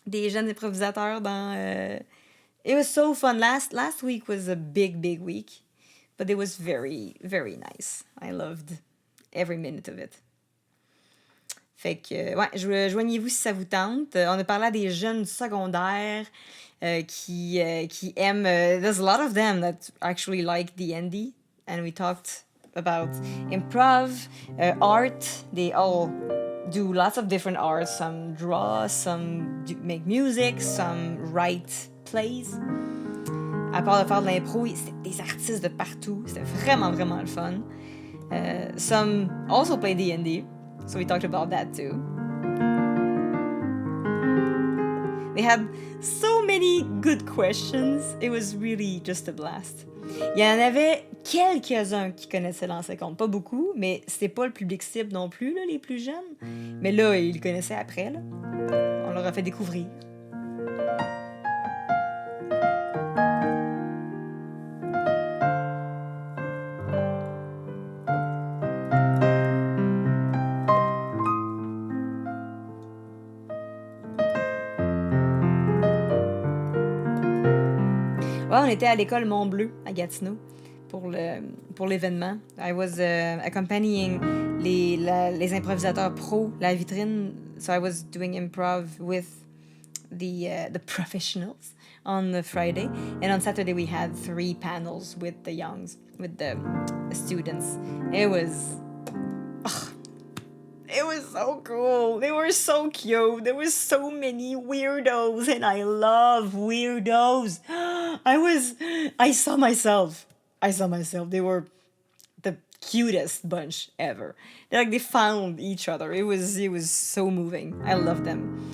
Des jeunes improvisateurs dans... It was so fun. Last week was a big week. But it was very, very nice. I loved every minute of it. Fait que, ouais, joignez-vous si ça vous tente. On a parlé à des jeunes du secondaire qui aiment... there's a lot of them that actually like D&D. And we talked about improv, art. They all do lots of different arts. Some draw, some make music, some write plays. À part de faire de l'impro, c'était des artistes de partout. C'était vraiment, vraiment le fun. Some also play D&D, so we talked about that too. They had so many good questions. It was really just a blast. Il y en avait quelques-uns qui connaissaient l'ancien compte. Pas beaucoup, mais c'était pas le public cible non plus, là, les plus jeunes. Mais là, ils le connaissaient après. Là. On leur a fait découvrir. Ouais, on était à l'école Mont-Bleu à Gatineau pour l'événement. I was accompanying les improvisateurs pros, la vitrine. So I was doing improv with the professionals on the Friday. And on Saturday we had 3 panels with the youngs, with the students. It was so cool. They were so cute. There were so many weirdos, and I love weirdos. I saw myself. They were the cutest bunch ever. They found each other. It was so moving. I love them.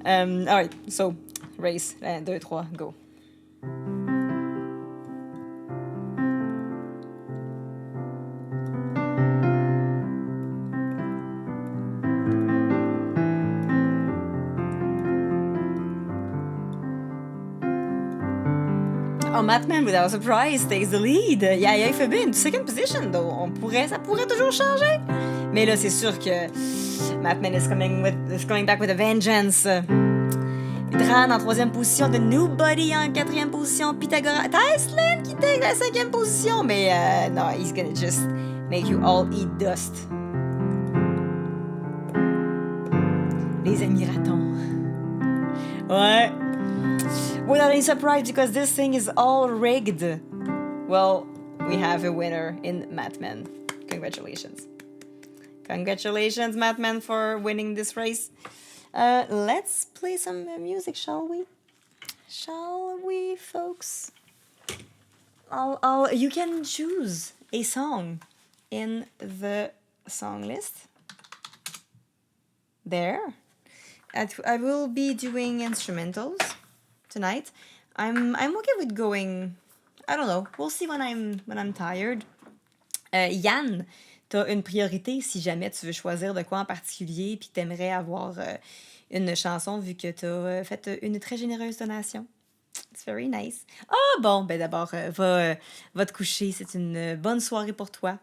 All right, so race. 1, 2, 3, go. Oh, Mattman, without surprise, takes the lead. Yaya FB in second position, though. Ça pourrait toujours changer. Mais là, c'est sûr que Mattman is coming back with a vengeance. Dran en 3e position, The Nobody en 4e position, Pythagora, Tyson qui take la 5e position. Mais no, he's gonna just make you all eat dust. Les amis ratons. Ouais. Without any surprise, because this thing is all rigged. Well, we have a winner in Mattman. Congratulations. Congratulations, Mattman, for winning this race. Let's play some music, shall we? Shall we, folks? You can choose a song in the song list. There. I will be doing instrumentals tonight. I'm okay with going. I don't know. We'll see when I'm tired. Yann, t'as une priorité si jamais tu veux choisir de quoi en particulier puis que t'aimerais avoir une chanson vu que t'as fait une très généreuse donation. It's very nice. Ah bon, ben d'abord, va te coucher. C'est une bonne soirée pour toi.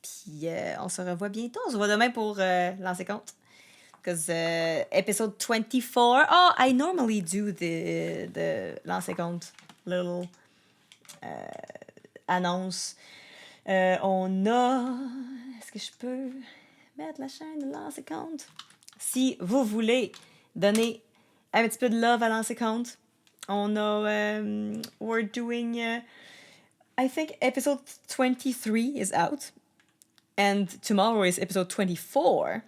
Puis on se revoit bientôt. On se voit demain pour lancer compte. Because episode 24. Oh, I normally do the lancer compte little annonce. On a... Est-ce que je peux mettre la chaîne de lancer compte? Si vous voulez donner un petit peu de love à l'ancien compte. On a... we're doing... I think episode 23 is out. And tomorrow is episode 24.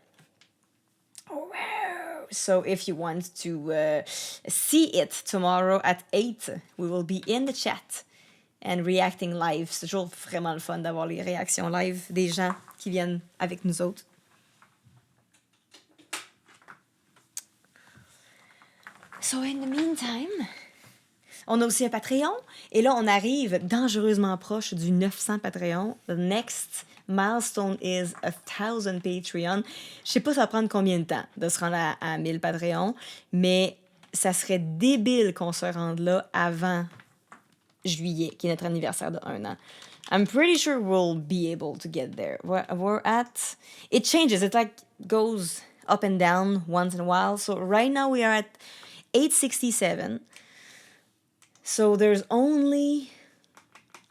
Wow. So if you want to see it tomorrow at 8, we will be in the chat and reacting live. C'est toujours vraiment le fun d'avoir les réactions live des gens qui viennent avec nous autres. So in the meantime, on a aussi un Patreon. Et là, on arrive dangereusement proche du 900 Patreon. The next milestone is 1,000 Patreon. Je sais pas ça va prendre combien de temps de se rendre à 1000 Patreon, mais ça serait débile qu'on se rende là avant juillet, qui est notre anniversaire de 1 an. I'm pretty sure we'll be able to get there. We're at... It changes. It like goes up and down once in a while. So right now we are at 867. So there's only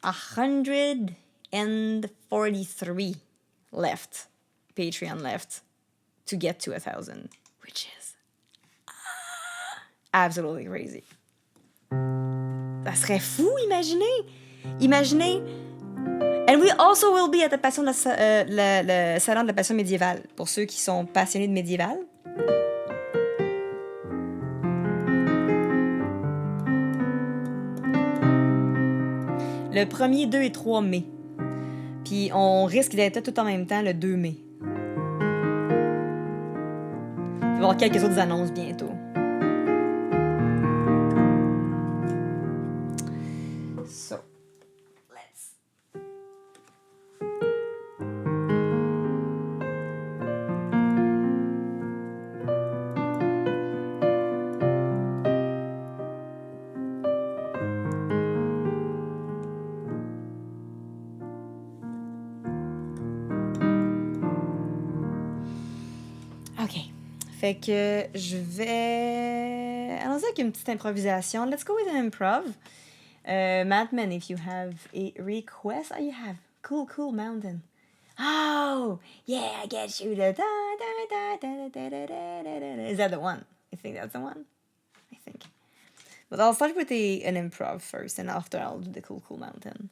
143 left, Patreon left, to get to 1,000, which is absolutely crazy. Ça serait fou, imaginez! Imaginez! And we also will be at the passion le salon de la passion médiévale, pour ceux qui sont passionnés de médiéval. Le 1er, 2 et 3 mai. Puis on risque d'être tout en même temps le 2 mai. Il va y avoir quelques autres annonces bientôt. So, let's... OK. Fait que je vais... Allons-y avec une petite improvisation. Let's go with an improv. Madman, if you have a request... Oh, you have. Cool mountain. Oh, yeah, I get you. Is that the one? I think that's the one. I think. But I'll start with an improv first, and after I'll do the cool mountain.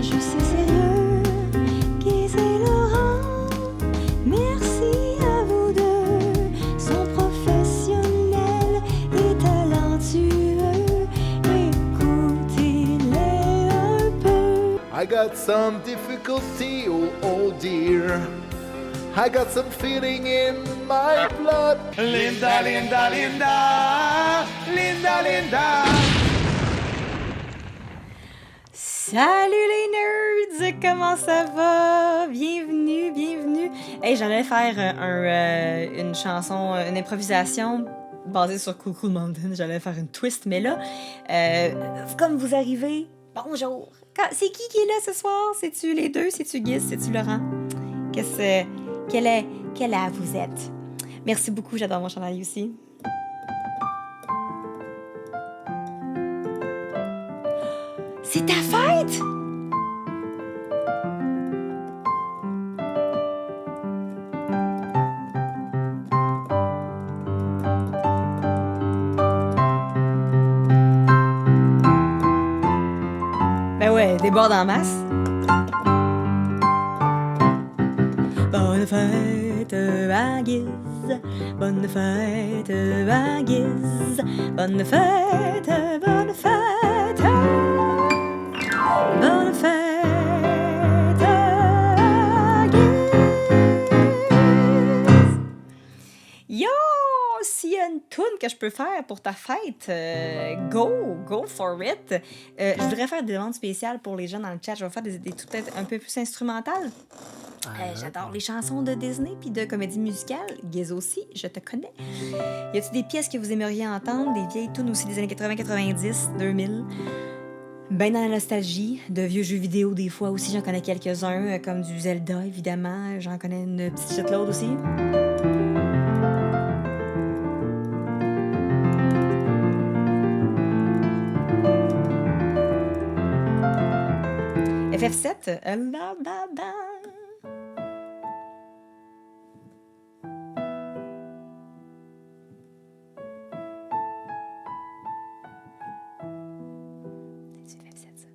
Je sais sérieux, Guise et Laurent, merci à vous deux, sont professionnels et talentueux, écoutez-les un peu. I got some difficulty, oh dear. I got some feeling in my blood. Linda, Linda, Linda, Linda, Linda. Salut les nerds! Comment ça va? Bienvenue! Hey, j'allais faire une chanson, une improvisation basée sur Cool Mountain. J'allais faire une twist, mais là, comme vous arrivez, bonjour! C'est qui est là ce soir? C'est-tu les deux? C'est-tu Guise? C'est-tu Laurent? Quel âge vous êtes? Merci beaucoup, j'adore mon chandail aussi. C'est ta fête? Ben ouais, déborde en masse. Bonne fête à Guise, bonne fête à Guise, bonne fête, bonne fête. Bonne fête à Guise. Yo! S'il y a une toune que que je peux faire pour ta fête, go for it. Je voudrais faire des demandes spéciales pour les gens dans le chat. Je vais faire des trucs peut-être un peu plus instrumentales. J'adore les chansons de Disney puis de comédie musicale. Giz aussi, je te connais. Y a-t-il des pièces que vous aimeriez entendre? Des vieilles tunes aussi des années 80, 90, 2000? Ben dans la nostalgie, de vieux jeux vidéo des fois aussi, j'en connais quelques-uns, comme du Zelda évidemment, j'en connais une petite shitload aussi. FF7, c'est FF7 ça.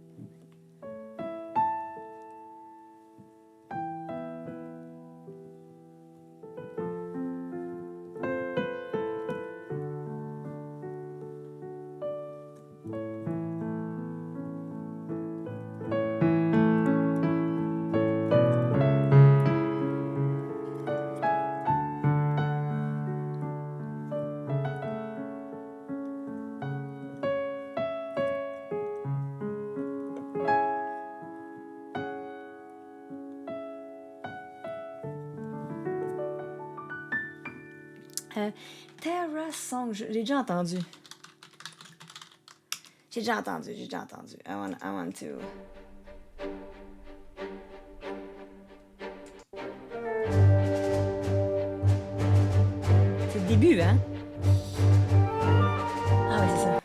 Terra Song, j'ai déjà entendu. J'ai déjà entendu. I want to. C'est le début, hein? Ah ouais, c'est ça.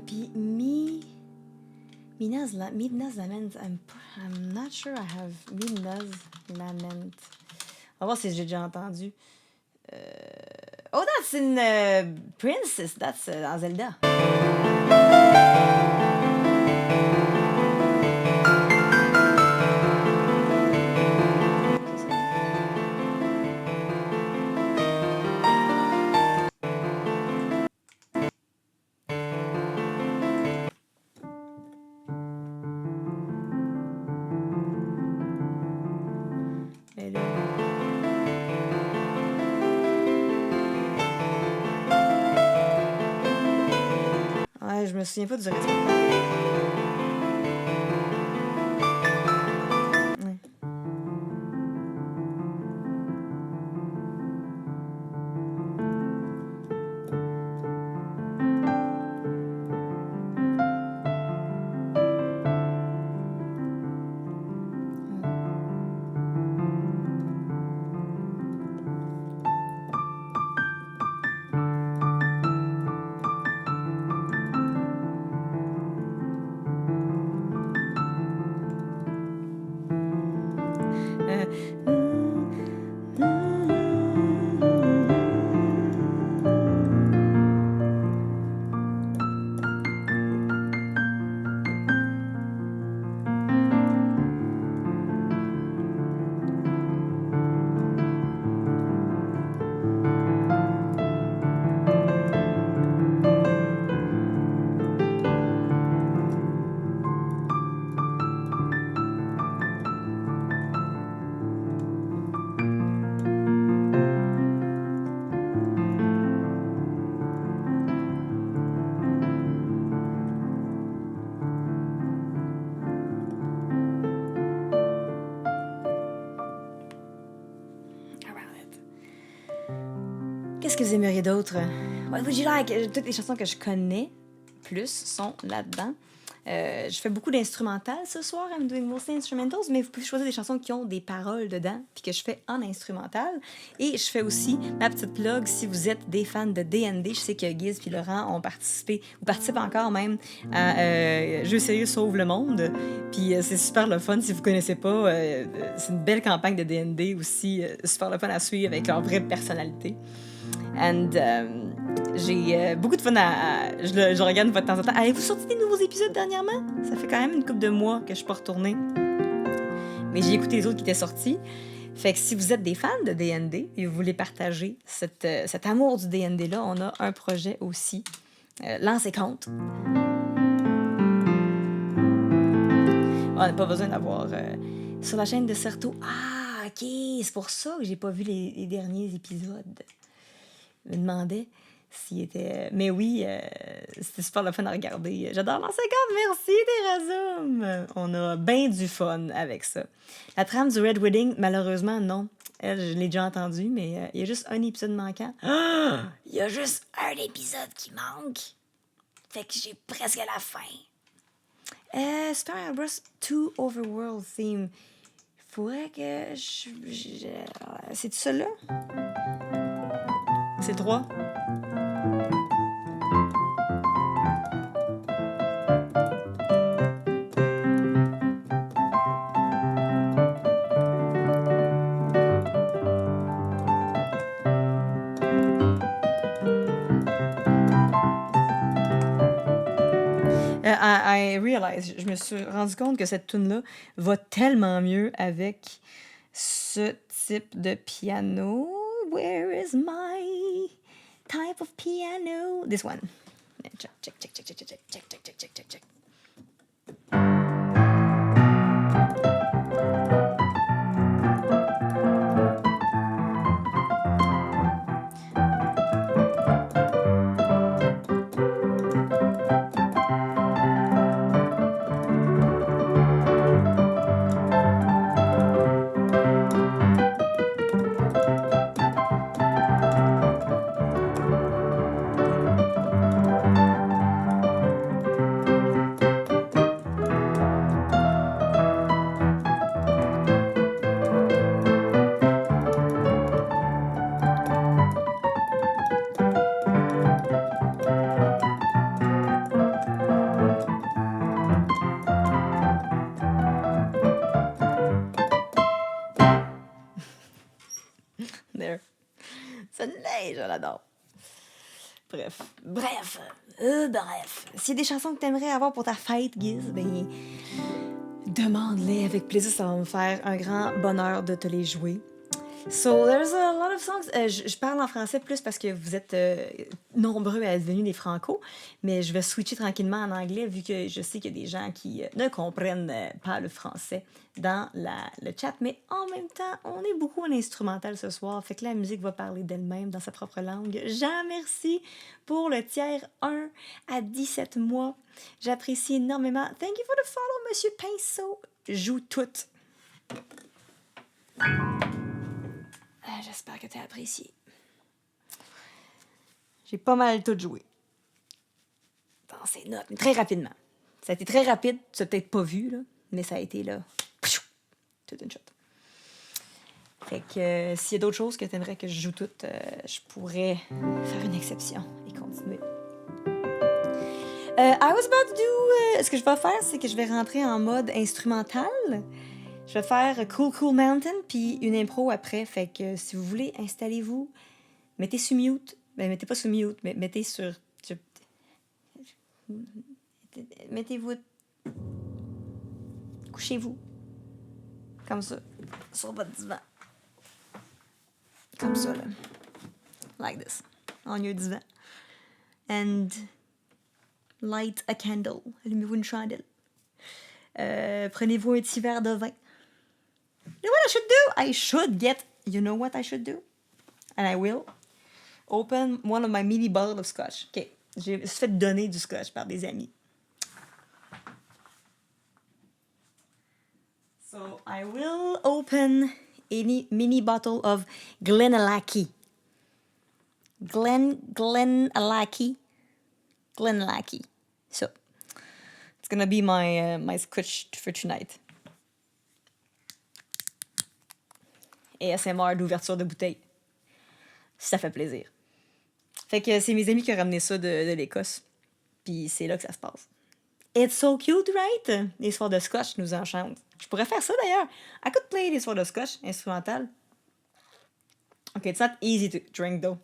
Puis Mina's Lament, I'm not sure I have Mina's Lament. On va voir si j'ai déjà entendu. Oh, that's in Princess. That's dans Zelda. Mais là... Ouais, je me souviens pas du reste. Ouais. vous aimeriez d'autres? What would you like? Toutes les chansons que je connais plus sont là-dedans. Je fais beaucoup d'instrumentales ce soir. I'm doing mostly instrumentals, mais vous pouvez choisir des chansons qui ont des paroles dedans, puis que je fais en instrumental. Et je fais aussi ma petite plug si vous êtes des fans de D&D. Je sais que Giz et Laurent ont participé, ou participent encore même, à Jeux sérieux sauve le monde. Puis c'est super le fun si vous connaissez pas. C'est une belle campagne de D&D aussi, super le fun à suivre avec leur vraie personnalité. And j'ai beaucoup de fun je le regarde une fois de temps en temps. Avez-vous sorti des nouveaux épisodes dernièrement? Ça fait quand même une couple de mois que je suis pas retournée. Mais j'ai écouté les autres qui étaient sortis. Fait que si vous êtes des fans de D&D et vous voulez partager cet amour du D&D-là, on a un projet aussi. Lancez compte. On n'a pas besoin d'avoir sur la chaîne de Certo. Ah, OK, c'est pour ça que j'ai pas vu les derniers épisodes. Je me demandais s'il était... Mais oui, c'était super le fun à regarder. J'adore l'an 50, merci Terrazum! On a bien du fun avec ça. La trame du Red Wedding, malheureusement, non. Elle, je l'ai déjà entendue, mais il y a juste un épisode manquant. Il y a juste un épisode qui manque. Fait que j'ai presque la fin. Super Mario Bros. 2 Overworld Theme. Faudrait que c'est ça là? C'est 3. I realize, je me suis rendu compte que cette tune-là va tellement mieux avec ce type de piano. Where is my type of piano? This one. Check, check, check, check, check, check, check, check, check, check, check, check. There. Ça neige, je l'adore. Bref. S'il y a des chansons que t'aimerais avoir pour ta fête, Giz, ben, demande-les avec plaisir. Ça va me faire un grand bonheur de te les jouer. So, there's a lot of songs. Je parle en français plus parce que vous êtes nombreux à être venus des Franco, mais je vais switcher tranquillement en anglais vu que je sais qu'il y a des gens qui ne comprennent pas le français dans le chat. Mais en même temps, on est beaucoup en instrumental ce soir, fait que la musique va parler d'elle-même dans sa propre langue. Jean, merci pour le tiers 1 à 17 mois. J'apprécie énormément. Thank you for the follow, Monsieur Pinceau. Joue toutes. J'espère que tu as apprécié. J'ai pas mal tout joué. Dans ces notes, mais très rapidement. Ça a été très rapide, tu l'as peut-être pas vu, là, mais ça a été là. Toute une shot. Fait que s'il y a d'autres choses que tu aimerais que je joue toutes, je pourrais faire une exception et continuer. I was about to do... ce que je vais faire, c'est que je vais rentrer en mode instrumental. Je vais faire Cool Cool Mountain, puis une impro après. Fait que si vous voulez, installez-vous. Mettez sur mute. Ben, mettez pas sur mute, mais mettez sur... Mettez-vous... Couchez-vous. Comme ça. Sur votre divan. Comme ça, là. Like this. On your divan. And light a candle. Allumez-vous une chandelle. Prenez-vous un petit verre de vin. You know what I should do? I should get... You know what I should do? And I will open one of my mini bottles of scotch. OK. Je me suis fait donner du scotch par des amis. So I will open a mini bottle of Glenallachie. Glenallachie. So it's gonna be my scotch for tonight. ASMR d'ouverture de bouteille. Ça fait plaisir. Fait que c'est mes amis qui ont ramené ça de l'Écosse. Puis c'est là que ça se passe. It's so cute, right? L'histoire de scotch nous enchante. Je pourrais faire ça d'ailleurs. I could play l'histoire de scotch instrumentale. Okay, it's not easy to drink though.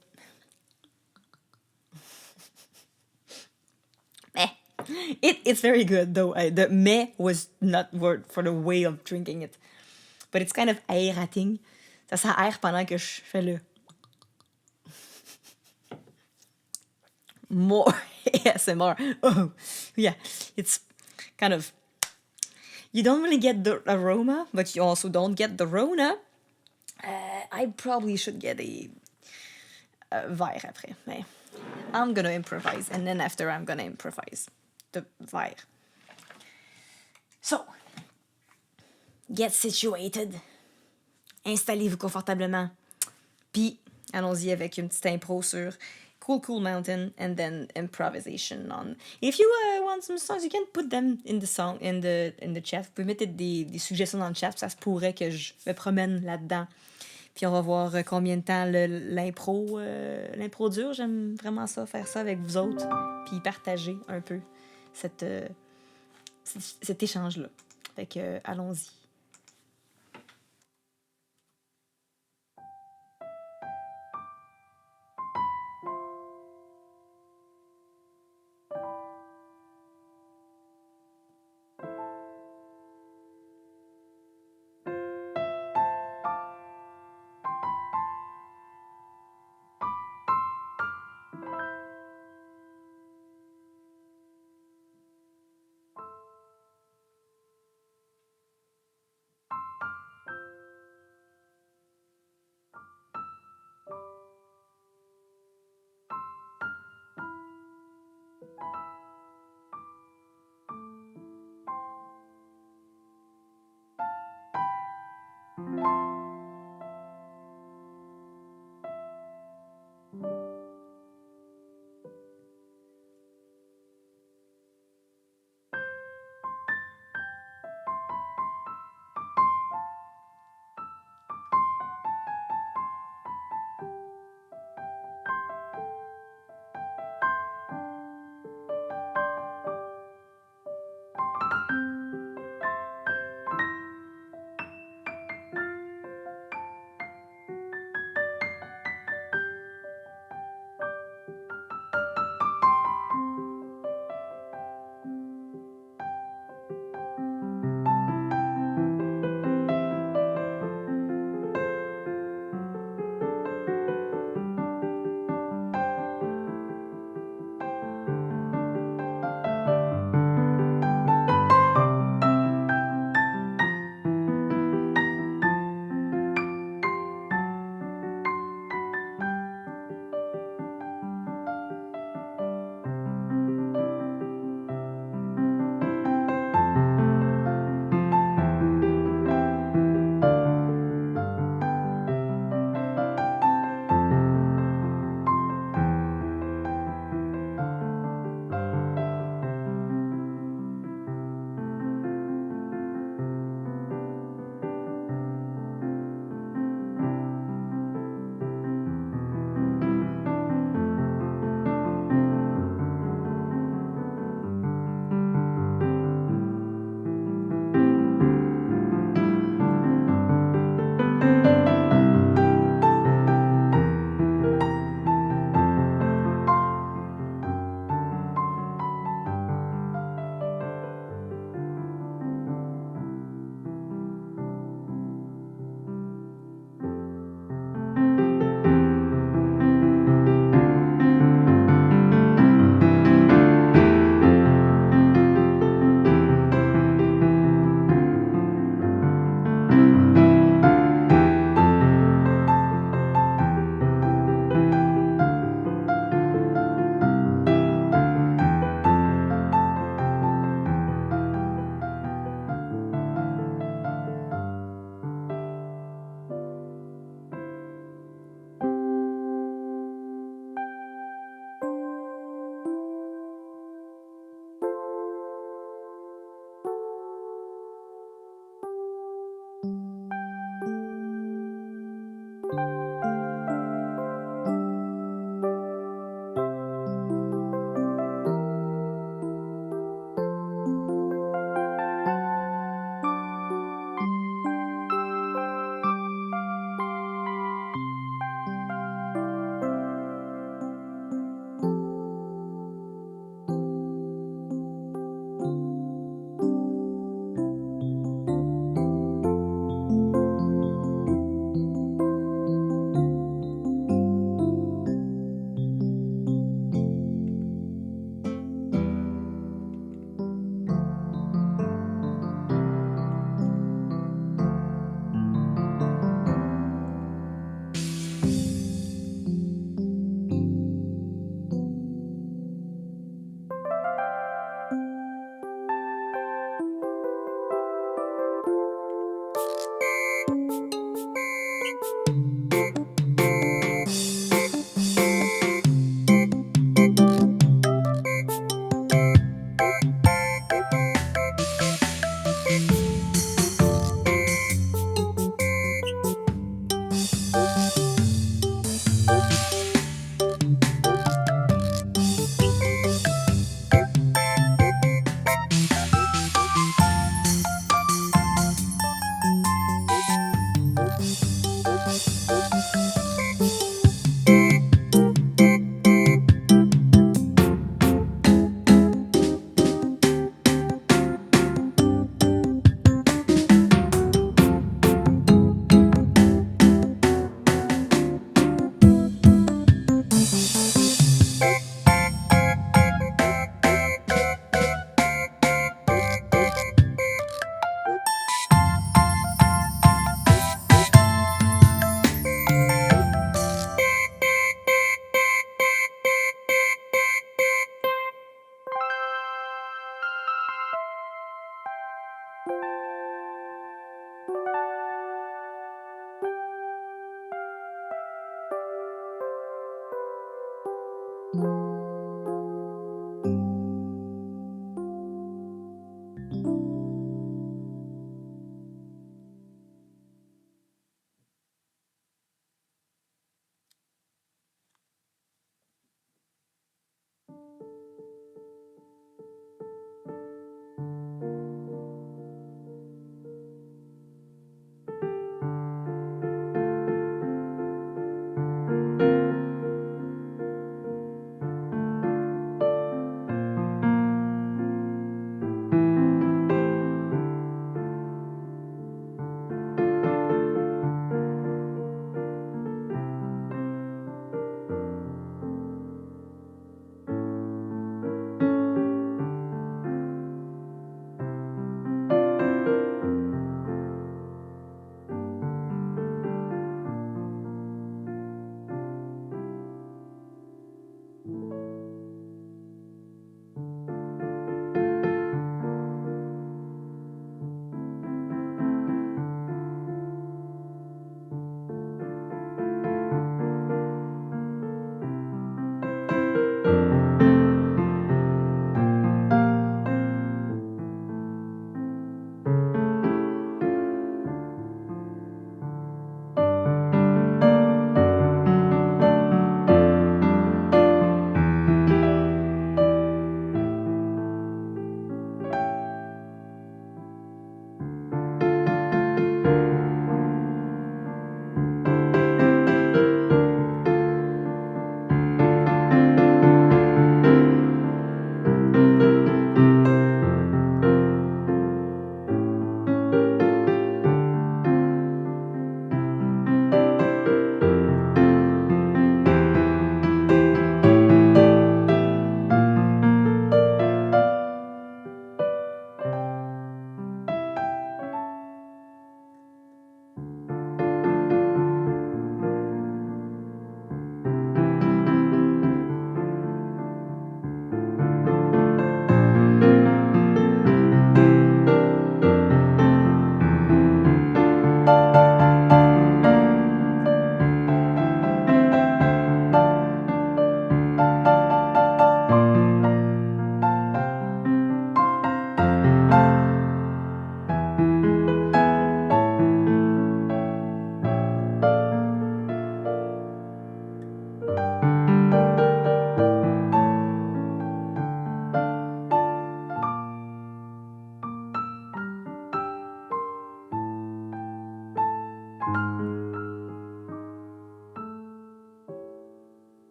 It's very good though. The meh was not word for the way of drinking it. But it's kind of aerating. Ça s'aère pendant que je fais le... More ASMR. Oh, yeah. It's kind of... You don't really get the aroma, but you also don't get the Rona. I probably should get a verre après. Mais I'm gonna improvise. And then after I'm gonna improvise the verre. So, get situated. Installez-vous confortablement. Puis, allons-y avec une petite impro sur Cool Mountain and then improvisation on. If you want some songs, you can put them in the song in the chat. Vous pouvez mettre des suggestions dans le chat, ça se pourrait que je me promène là-dedans. Puis on va voir combien de temps l'impro dure. J'aime vraiment ça, faire ça avec vous autres, puis partager un peu cet échange-là. Fait que allons-y.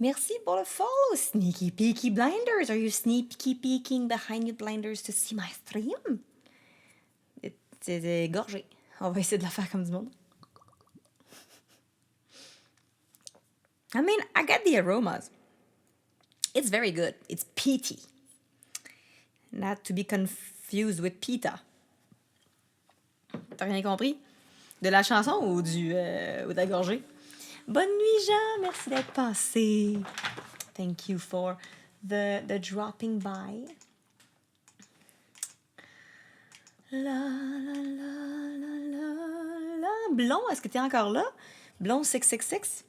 Merci pour le follow, Sneaky Peaky Blinders. Are you sneaky peeking behind your blinders to see my stream? C'est gorgé. On va essayer de la faire comme du monde. I mean, I get the aromas. It's very good. It's peaty. Not to be confused with pita. T'as rien compris? De la chanson ou ou de la gorgée? Bonne nuit, Jean. Merci d'être passé. Thank you for the dropping by. La, la, la, la, la, la. Blond, est-ce que tu es encore là? Blond 666.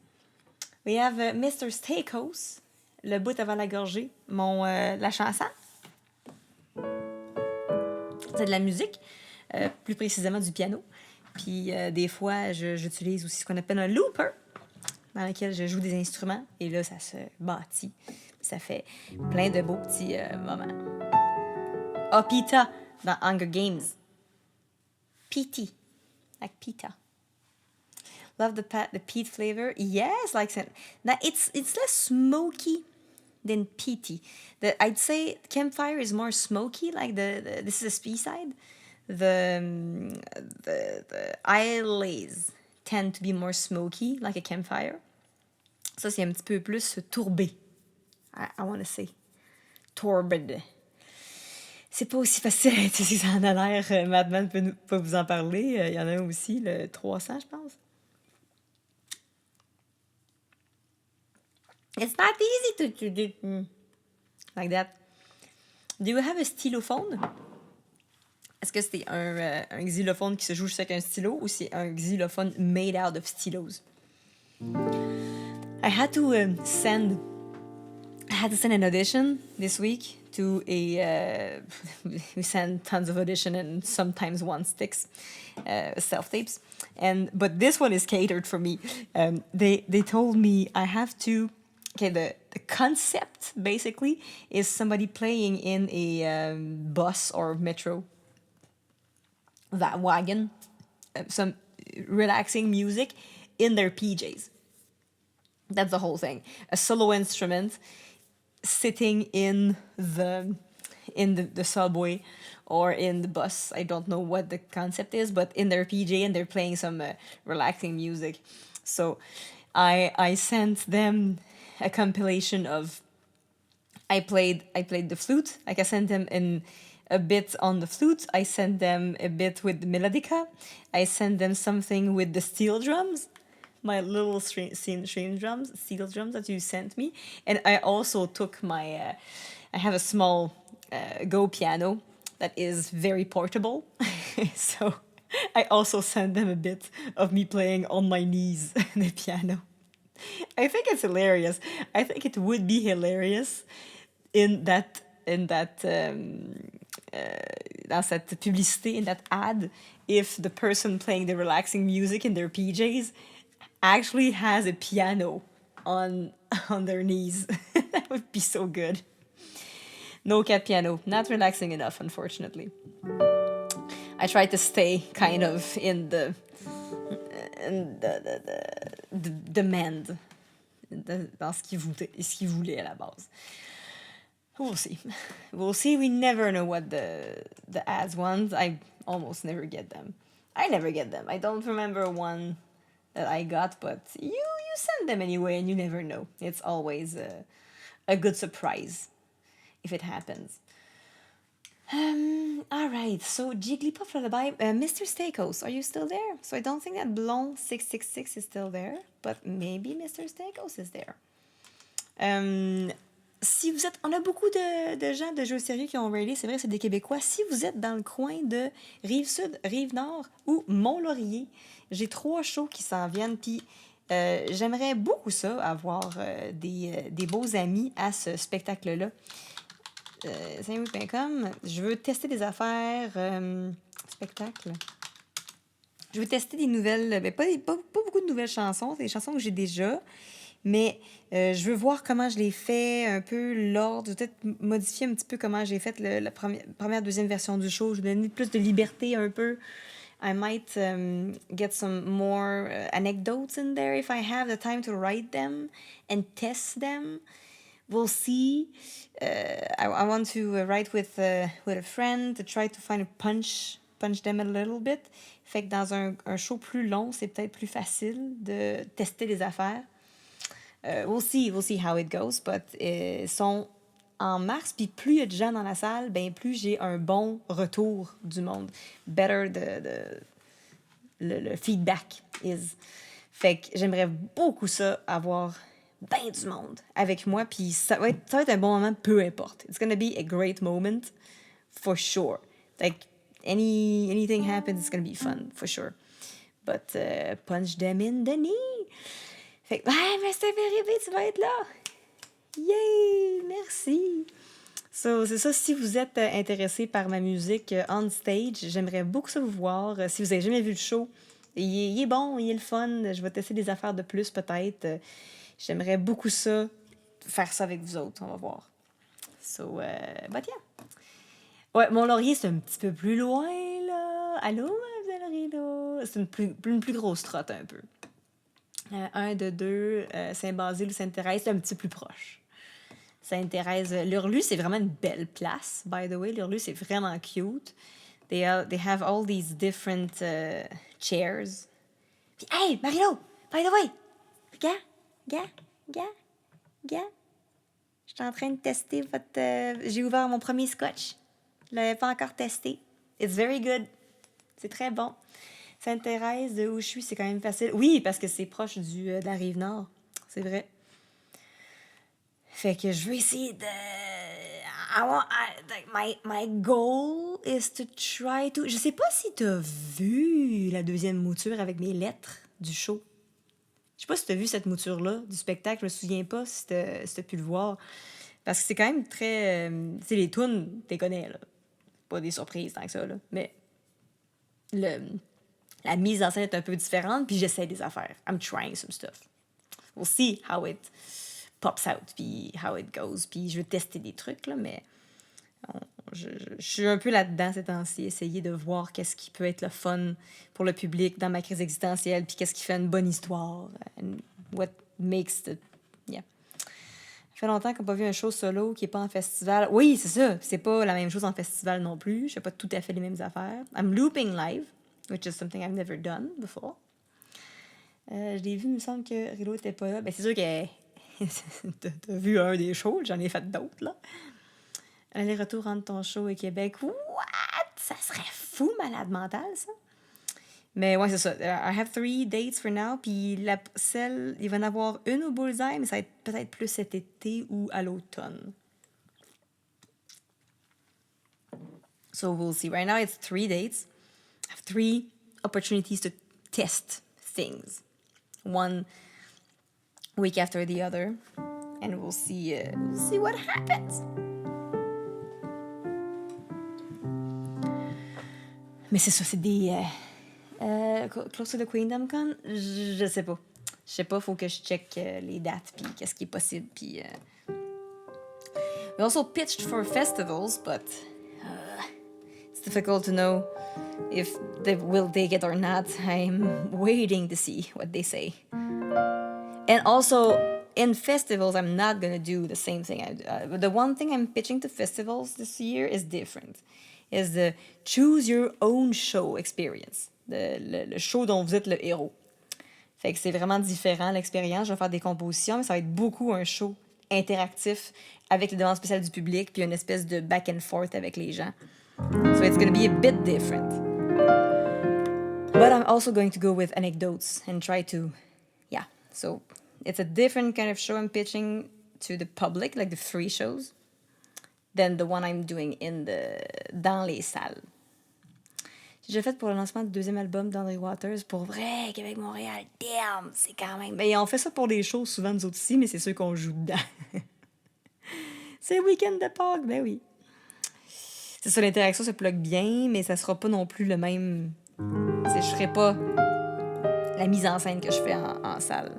We have Mr. Steakhouse. Le bout avant la gorgée. La chanson. C'est de la musique. Plus précisément du piano. Puis des fois, j'utilise aussi ce qu'on appelle un looper, dans lequel je joue des instruments. Et là, ça se bâtit. Ça fait plein de beaux petits moments. Oh, Pita, dans Hunger Games. Peaty. Like pita. Love the peat flavor. Yes, like now it's less smoky than peaty. I'd say campfire is more smoky. Like this is a speyside. The isles tend to be more smoky, like a campfire. Ça, c'est un petit peu plus tourbé. I want to say. Turbid. C'est pas aussi facile à utiliser, ça en a l'air. Madman peut vous en parler. Il y en a un aussi, le 300, je pense. It's not easy to do like that. Do you have a stylophone? Est-ce que c'est un xylophone qui se joue juste avec un stylo ou c'est un xylophone made out of stylos? I had to send an audition this week to a... we send tons of audition and sometimes one sticks, self-tapes. But this one is catered for me. They told me I have to... Okay, the concept, basically, is somebody playing in a bus or metro, that wagon, some relaxing music in their PJs. That's the whole thing. A solo instrument sitting in the subway or in the bus. I don't know what the concept is, but in their PJ, and they're playing some relaxing music. So I sent them a compilation of... I played the flute. Like I sent them in a bit on the flute. I sent them a bit with the melodica. I sent them something with the steel drums. My little steel drums that you sent me. And I also took my... I have a small Go piano that is very portable. So I also sent them a bit of me playing on my knees the piano. I think it's hilarious. I think it would be hilarious dans cette publicité, in that ad, if the person playing the relaxing music in their PJs actually has a piano on their knees. That would be so good. No cat piano. Not relaxing enough, unfortunately. I tried to stay kind of in the demand dans ce qu'il voulait à la base. We'll see. We never know what the ads want. I almost never get them. I don't remember one that I got, but you send them anyway, and you never know. It's always a good surprise if it happens. All right, so Jigglypuff Lullaby, Mr. Steakhouse, are you still there? So I don't think that Blonde 666 is still there, but maybe Mr. Steakhouse is there. Si vous êtes... On a beaucoup de gens de jeux sérieux qui ont raidé, c'est vrai, c'est des Québécois. Si vous êtes dans le coin de Rive-Sud, Rive-Nord ou Mont-Laurier, j'ai 3 shows qui s'en viennent, puis j'aimerais beaucoup ça, avoir des beaux amis à ce spectacle-là. Saint-Louis.com, je veux tester des affaires spectacle. Je veux tester des nouvelles, pas beaucoup de nouvelles chansons, c'est des chansons que j'ai déjà, mais je veux voir comment je les fais, un peu l'ordre, peut-être modifier un petit peu comment j'ai fait la première, deuxième version du show. Je vais donner plus de liberté un peu I might get some more anecdotes in there if I have the time to write them and test them. We'll see. I want to write with a friend to try to find a punch them a little bit. Fait que dans un show plus long, c'est peut-être plus facile de tester des affaires. We'll see how it goes, but sont en mars, puis plus il y a de gens dans la salle, ben plus j'ai un bon retour du monde. Better le feedback is. Fait que j'aimerais beaucoup ça, avoir ben du monde avec moi, puis ça va être un bon moment, peu importe. It's gonna be a great moment, for sure. Like, anything happens, it's gonna be fun, for sure. But punch them in the knee. Fait que, Mr. Février, tu vas être là. Yay! Merci! So, c'est ça, si vous êtes intéressé par ma musique on stage, j'aimerais beaucoup ça vous voir. Si vous avez jamais vu le show, il est bon, il est le fun. Je vais tester des affaires de plus peut-être. J'aimerais beaucoup ça, faire ça avec vous autres, on va voir. So, but yeah. Ouais, mon laurier, c'est un petit peu plus loin, là. Allô, Mademoiselle Laurier, là? C'est une plus grosse trotte, un peu. 1 de 2, Saint-Basile ou Sainte-Thérèse, c'est un petit peu plus proche. Sainte-Thérèse, l'Hurlu, c'est vraiment une belle place, by the way. L'Hurlu, c'est vraiment cute. They have all these different chairs. Puis, hey, Marilo, by the way, gars, je suis en train de tester votre... j'ai ouvert mon premier scotch. Je l'avais pas encore testé. It's very good. C'est très bon. Sainte-Thérèse, de où je suis, c'est quand même facile. Oui, parce que c'est proche de la Rive-Nord. C'est vrai. Fait que je veux essayer de... my goal is to try to... Je sais pas si t'as vu la deuxième mouture avec mes lettres du show. Je sais pas si t'as vu cette mouture-là du spectacle. Je me souviens pas si t'as pu le voir. Parce que c'est quand même très... tu sais, les tunes, t'es connais, là. Pas des surprises tant que ça, là. Mais la mise en scène est un peu différente, puis j'essaie des affaires. I'm trying some stuff. We'll see how it pops out, puis how it goes. Puis je veux tester des trucs, là, mais je suis un peu là-dedans ces temps-ci, essayer de voir qu'est-ce qui peut être le fun pour le public dans ma crise existentielle, puis qu'est-ce qui fait une bonne histoire, and what makes the... Yeah. Ça fait longtemps qu'on n'a pas vu un show solo qui n'est pas en festival. Oui, c'est ça. C'est pas la même chose en festival non plus. Je fais pas tout à fait les mêmes affaires. I'm looping live, which is something I've never done before. Je l'ai vu, il me semble que Rilo était pas là. Ben, c'est sûr que t'as vu un des shows, j'en ai fait d'autres, là. Aller-retour entre ton show et Québec. What? Ça serait fou, malade mental, ça. Mais ouais, c'est ça. I have 3 dates for now. Puis il va en avoir une au Bullseye, mais ça va être peut-être plus cet été ou à l'automne. So we'll see. Right now it's 3 dates. I have 3 opportunities to test things. One week after the other. And we'll see what happens. Mais c'est ça, c'est des... Close to the Queendom Con, je sais pas. Je sais pas, faut que je check les dates, puis qu'est-ce qui est possible, puis... We also pitched for festivals, but it's difficult to know if they will take it or not. I'm waiting to see what they say. And also, in festivals, I'm not gonna do the same thing. The one thing I'm pitching to festivals this year is different. Is the choose your own show experience. Le show dont vous êtes le héros. Fait que c'est vraiment différent l'expérience. Je vais faire des compositions, mais ça va être beaucoup un show interactif avec les demandes spéciales du public, puis une espèce de back and forth avec les gens. So it's going to be a bit different. But I'm also going to go with anecdotes and try to... Yeah, so it's a different kind of show I'm pitching to the public, like the free shows, than the one I'm doing dans les salles. J'ai déjà fait pour le lancement du 2e album d'André Waters. Pour vrai, Québec-Montréal, damn, c'est quand même... Ben, on fait ça pour des shows souvent, nous autres ici, mais c'est sûr qu'on joue dedans. C'est le week-end de Pâques, ben oui. C'est ça, l'interaction se plug bien, mais ça sera pas non plus le même... Je ferai pas la mise en scène que je fais en salle.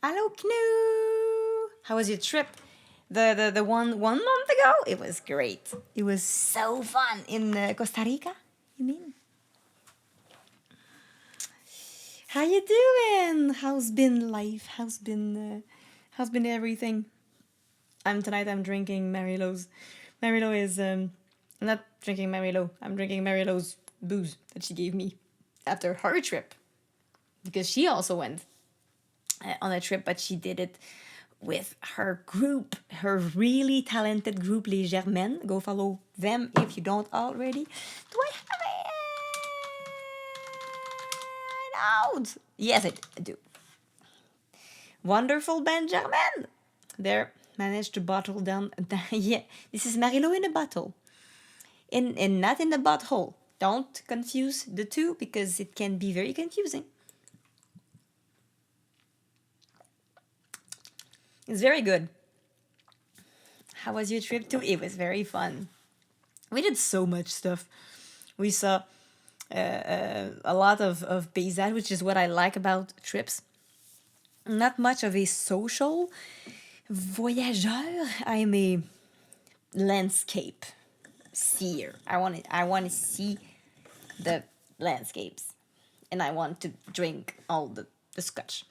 Hello, Knu. How was your trip? The one month ago? It was great. It was so fun in Costa Rica. You mean? How you doing? How's been life? How's been everything? Tonight I'm drinking Marilo's. Marilo is I'm not drinking Marilo. I'm drinking Marilo's booze that she gave me after her trip, because she also went on a trip, but she did it with her group, her really talented group, Les Germaines. Go follow them if you don't already. Do I have it out? Yes, I do. Wonderful Benjamin. There, managed to bottle down. Yeah, this is Marilo in a bottle. And not in the butthole. Don't confuse the two, because it can be very confusing. It's very good. How was your trip too? It was very fun. We did so much stuff. We saw a lot of paysage, which is what I like about trips. Not much of a social voyageur. I am a landscape seer. I want to see the landscapes, and I want to drink all the scotch.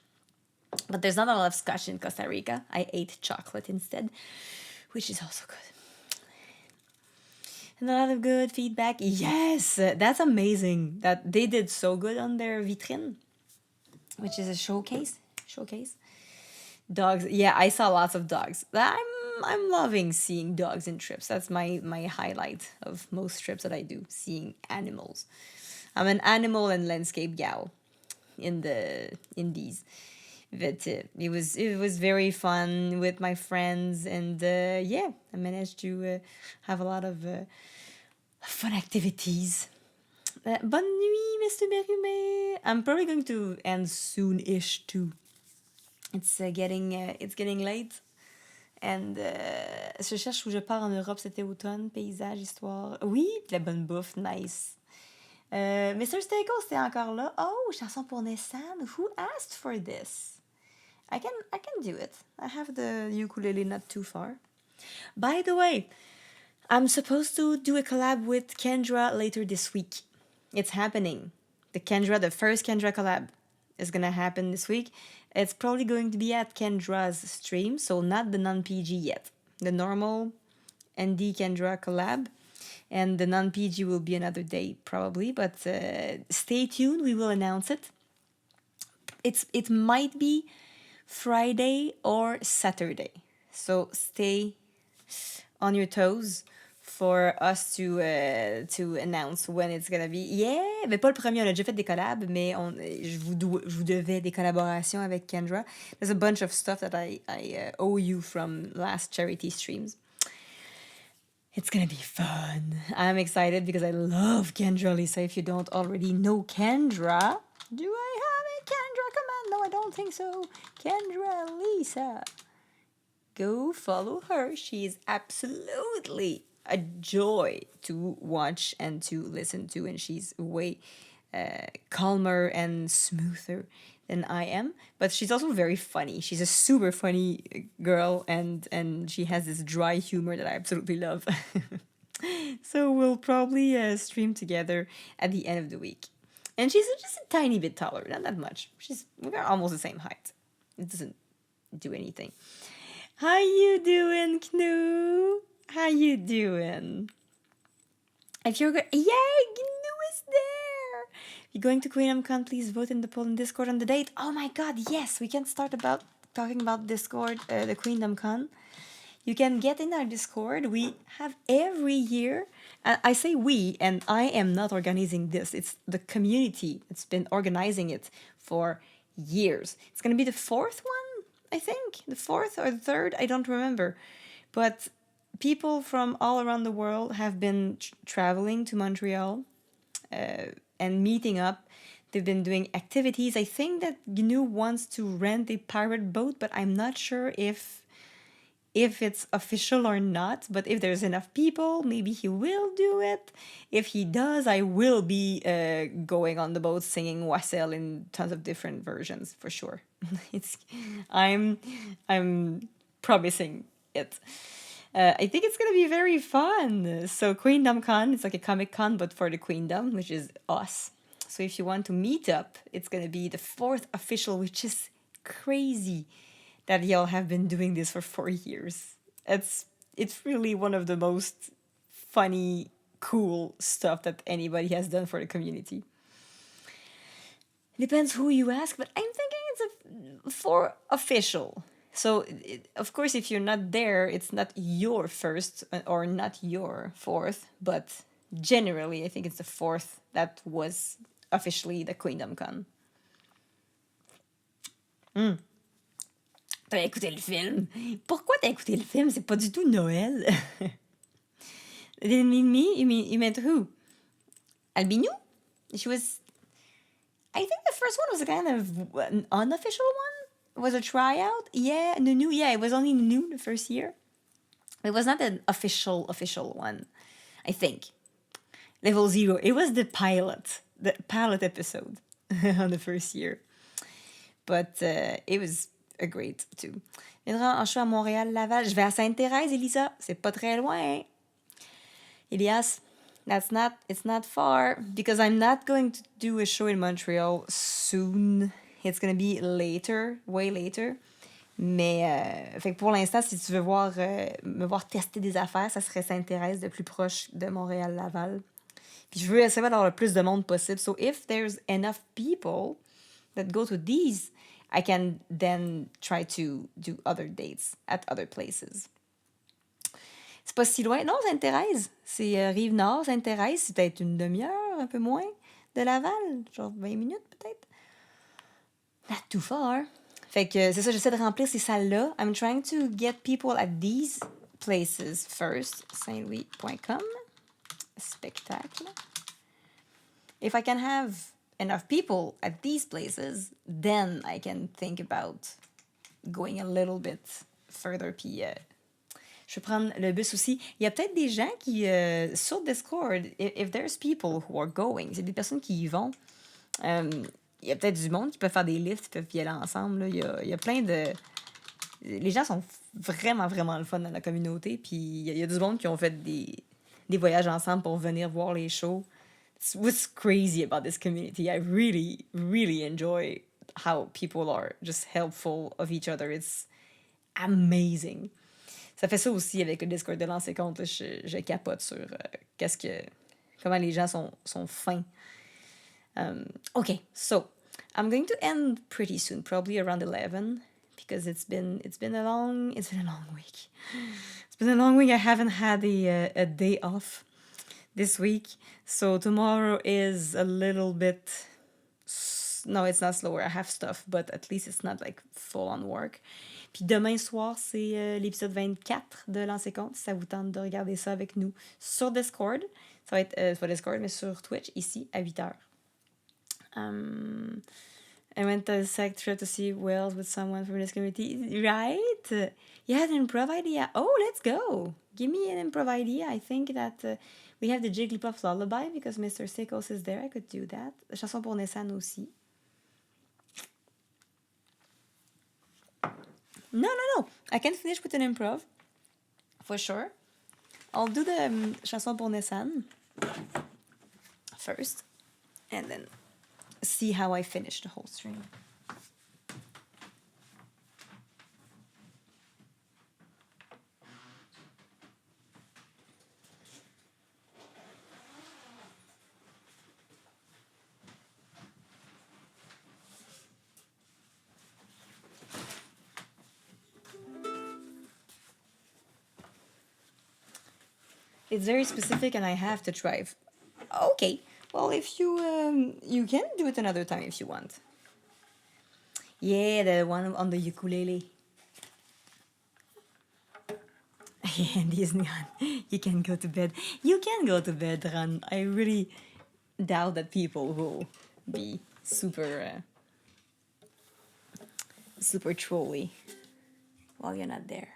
But there's not a lot of scotch in Costa Rica. I ate chocolate instead, which is also good. And a lot of good feedback. Yes, that's amazing that they did so good on their vitrine, which is a showcase. Dogs. Yeah, I saw lots of dogs. I'm loving seeing dogs in trips. That's my highlight of most trips that I do, seeing animals. I'm an animal and landscape gal in these. But it was very fun with my friends, and yeah, I managed to have a lot of fun activities. Bonne nuit, Mr. Berrume. I'm probably going to end soon-ish too. It's getting late. And je cherche où je pars en Europe, c'était automne, paysage, histoire. Oui, la bonne bouffe, nice. Mr. Steakos, t'es encore là? Oh, chanson pour Nessan. Who asked for this? I can do it. I have the ukulele not too far. By the way, I'm supposed to do a collab with Kendra later this week. It's happening. The first Kendra collab is gonna happen this week. It's probably going to be at Kendra's stream, so not the non-PG yet. The normal ND Kendra collab, and the non-PG will be another day probably, but stay tuned, we will announce it. It might be Friday or Saturday, so stay on your toes for us to announce when it's gonna be. Yeah, mais pas le premier, on a déjà fait des collabs, mais je vous devais des collaborations avec Kendra. There's a bunch of stuff that I owe you from last charity streams. It's gonna be fun. I'm excited because I love Kendra. Lisa, if you don't already know Kendra, do I have a Kendra command? No, I don't think so. Kendra Lisa. Go follow her. She is absolutely a joy to watch and to listen to, and she's way calmer and smoother than I am. But she's also very funny. She's a super funny girl, and she has this dry humor that I absolutely love. So we'll probably stream together at the end of the week. And she's just a tiny bit taller, not that much. We're almost the same height. It doesn't do anything. How you doing, Knu? How you doing? If you're good, yay, Gnu is there. If you're going to QueendomCon, please vote in the poll in Discord on the date. Oh my God, yes, we can start talking about Discord, the QueendomCon. You can get in our Discord. We have every year. I say we, and I am not organizing this. It's the community that's been organizing it for years. It's going to be the fourth one, I think. The fourth or the third, I don't remember. But people from all around the world have been traveling to Montreal and meeting up. They've been doing activities. I think that GNU wants to rent a pirate boat, but I'm not sure if if it's official or not, but if there's enough people, maybe he will do it. If he does, I will be going on the boat singing Wassail in tons of different versions for sure. it's I'm promising it. I think it's gonna be very fun. So Queendom Con, it's like a Comic Con but for the Queendom, which is us. So if you want to meet up, it's gonna be the 4th official, which is crazy that y'all have been doing this for 4 years. It's really one of the most funny, cool stuff that anybody has done for the community. Depends who you ask, but I'm thinking it's for official. So, of course, if you're not there, it's not your first or not your 4th, but generally, I think it's the 4th that was officially the Queendom Con. T'as écouté le film? Pourquoi t'as écouté le film? C'est pas du tout Noël. Didn't mean me? You meant who? Albinou? She was... I think the first one was a kind of an unofficial one. Was a tryout. Yeah, Nunu. Yeah, it was only Nunu the first year. It was not an official one, I think. Level 0. It was the pilot episode on the first year. But it was a great too. Viendra en show à Montréal-Laval. Je vais à Sainte-Thérèse, Elisa. C'est pas très loin, hein? Elias, it's not far because I'm not going to do a show in Montreal soon. It's gonna be later, way later. Mais fait que pour l'instant, si tu veux me voir tester des affaires, ça serait Sainte-Thérèse, le plus proche de Montréal-Laval. Puis je veux essayer d'avoir le plus de monde possible. So if there's enough people that go to these, I can then try to do other dates at other places. C'est pas si loin. Non, Sainte-Thérèse. C'est Rive-Nord, Sainte-Thérèse. C'est peut-être une demi-heure, un peu moins, de Laval. Genre 20 minutes, peut-être. Not too far. Fait que c'est ça, j'essaie de remplir ces salles-là. I'm trying to get people at these places first. saintlouis.com. Spectacle. If I can have enough people at these places, then I can think about going a little bit further. Puis je vais prendre le bus aussi. Il y a peut-être des gens qui, sur Discord, if there's people who are going, c'est des personnes qui y vont. Il y a peut-être du monde qui peut faire des lifts, qui peuvent y aller ensemble. Là. Il y a plein de... Les gens sont vraiment, vraiment le fun dans la communauté. Puis il y a du monde qui ont fait des voyages ensemble pour venir voir les shows. What's crazy about this community? I really, really enjoy how people are just helpful of each other. It's amazing. Ça fait ça aussi avec le Discord de Lancer Compte. Je capote sur comment les gens sont fins. Okay, so I'm going to end pretty soon, probably around 11, because it's been a long week. It's been a long week. I haven't had a day off this week, so tomorrow is a little bit. No, it's not slower. I have stuff, but at least it's not like full on work. Puis demain soir, c'est l'épisode 24 de Lancer Compte. Si ça vous tente de regarder ça avec nous sur Discord, ça va être pas Discord, mais sur Twitch, ici, à 8h. I went to a sec trip to see Wales with someone from this community. Right? You had an improv idea? Oh, let's go. Give me an improv idea. I think that we have the Jigglypuff Lullaby because Mr. Sickles is there. I could do that. La chanson pour Nessan aussi. No. I can finish with an improv. For sure. I'll do the chanson pour Nessan first. And then see how I finish the whole stream. It's very specific and I have to drive. Okay. Well, if you can do it another time if you want. Yeah, the one on the ukulele. Yeah, Disney, you can go to bed. You can go to bed, Ran. I really doubt that people will be super trolly while you're not there.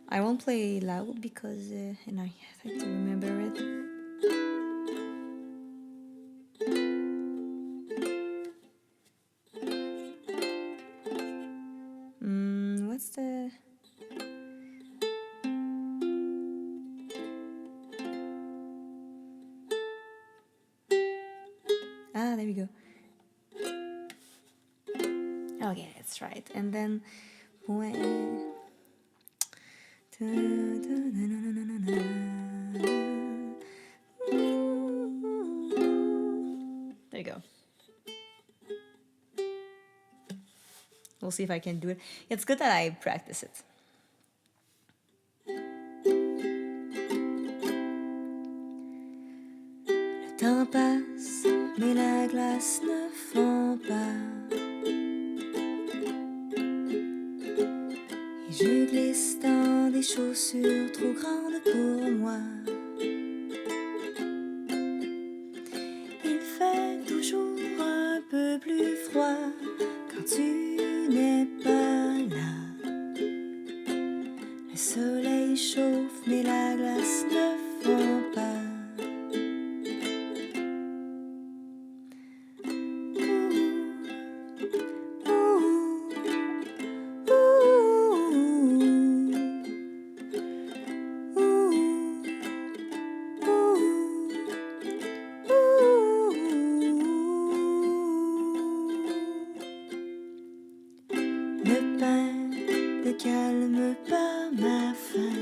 I won't play loud because and I have to remember it. What's the... Ah, there we go. Okay, that's right. And then when... There you go. We'll see if I can do it. It's good that I practice it. Le temps passe, mais la glace ne fond pas. Et je glisse dans des chaussures trop grandes pour moi. Il fait toujours un peu plus froid quand tu n'es pas là. Le soleil chauffe, mais la glace ne fond pas. Le pain ne calme pas ma faim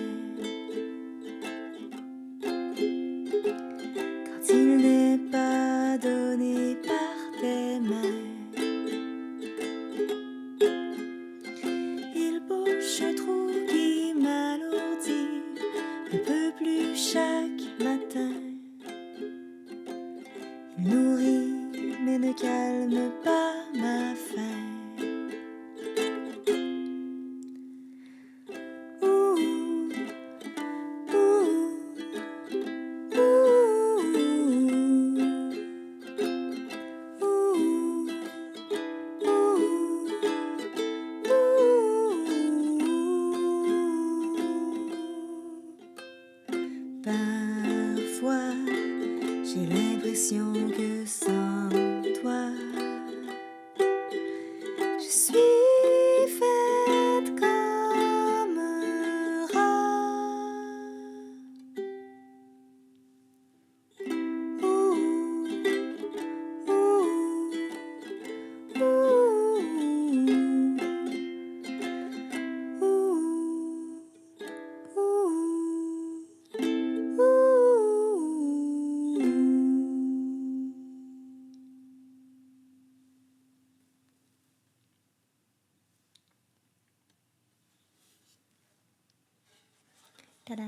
quand il n'est pas donné par tes mains. Il bouche un trou qui m'alourdit un peu plus chaque matin. Il nourrit mais ne calme pas ma faim. Parfois, j'ai l'impression que sans toi, je suis faite comme un rat. Ta-da!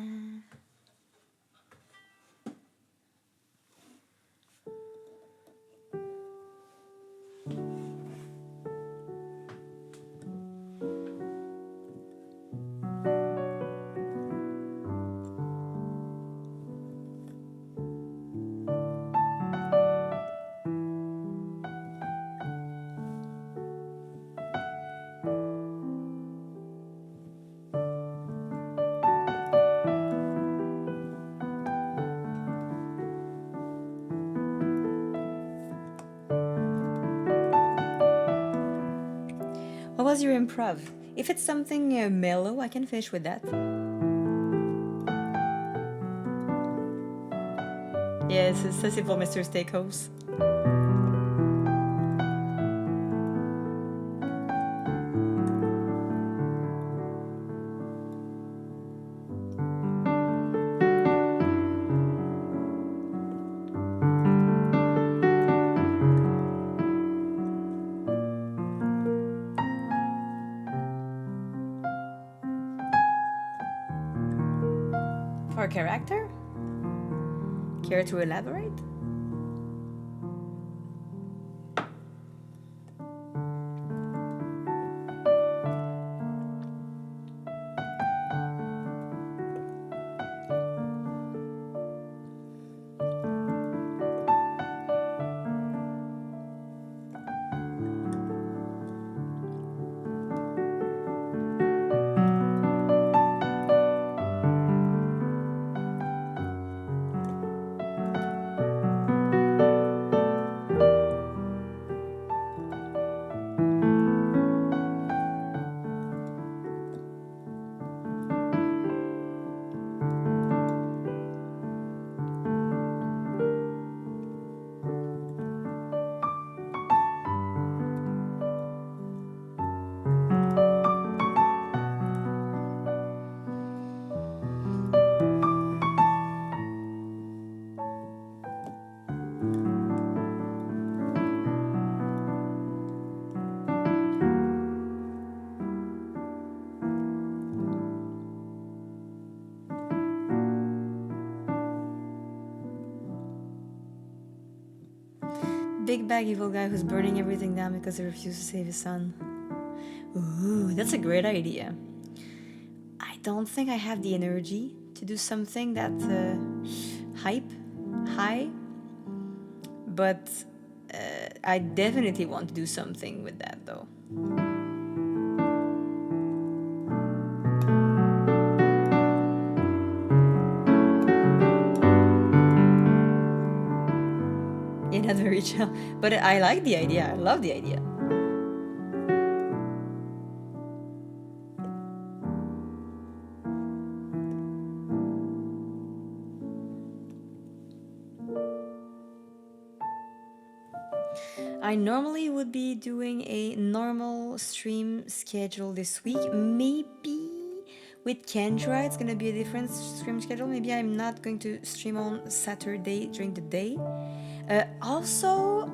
What was your improv? If it's something mellow, I can finish with that. Yes, ça c'est pour Mr. Steakhouse. For a character? Care to elaborate? big bad evil guy who's burning everything down because he refused to save his son. Ooh, that's a great idea. I don't think I have the energy to do something that high, but I definitely want to do something with that though. Yeah, not very chill, but I like the idea. I love the idea. I normally would be doing a normal stream schedule this week. Maybe with Kendra, it's gonna be a different stream schedule. Maybe I'm not going to stream on Saturday during the day. Also,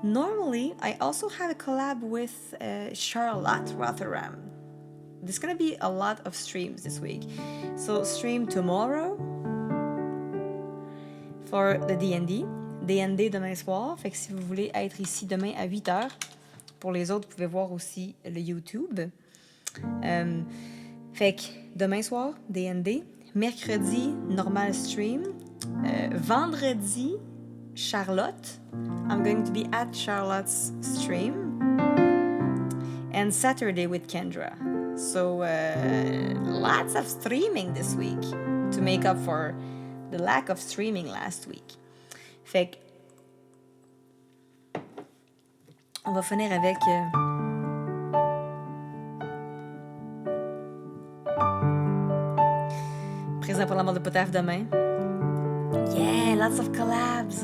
normally I also have a collab with Charlotte Rotherham. There's gonna be a lot of streams this week. So stream tomorrow for the D&D. D&D demain soir. Fait que si vous voulez être ici demain à 8h, pour les autres, vous pouvez voir aussi le YouTube. Fait que demain soir, D&D. Mercredi, normal stream. Vendredi, Charlotte. I'm going to be at Charlotte's stream. And Saturday with Kendra. So lots of streaming this week to make up for the lack of streaming last week. Fait que on va finir avec présent pour l'amour de potaf demain. Yeah, lots of collabs.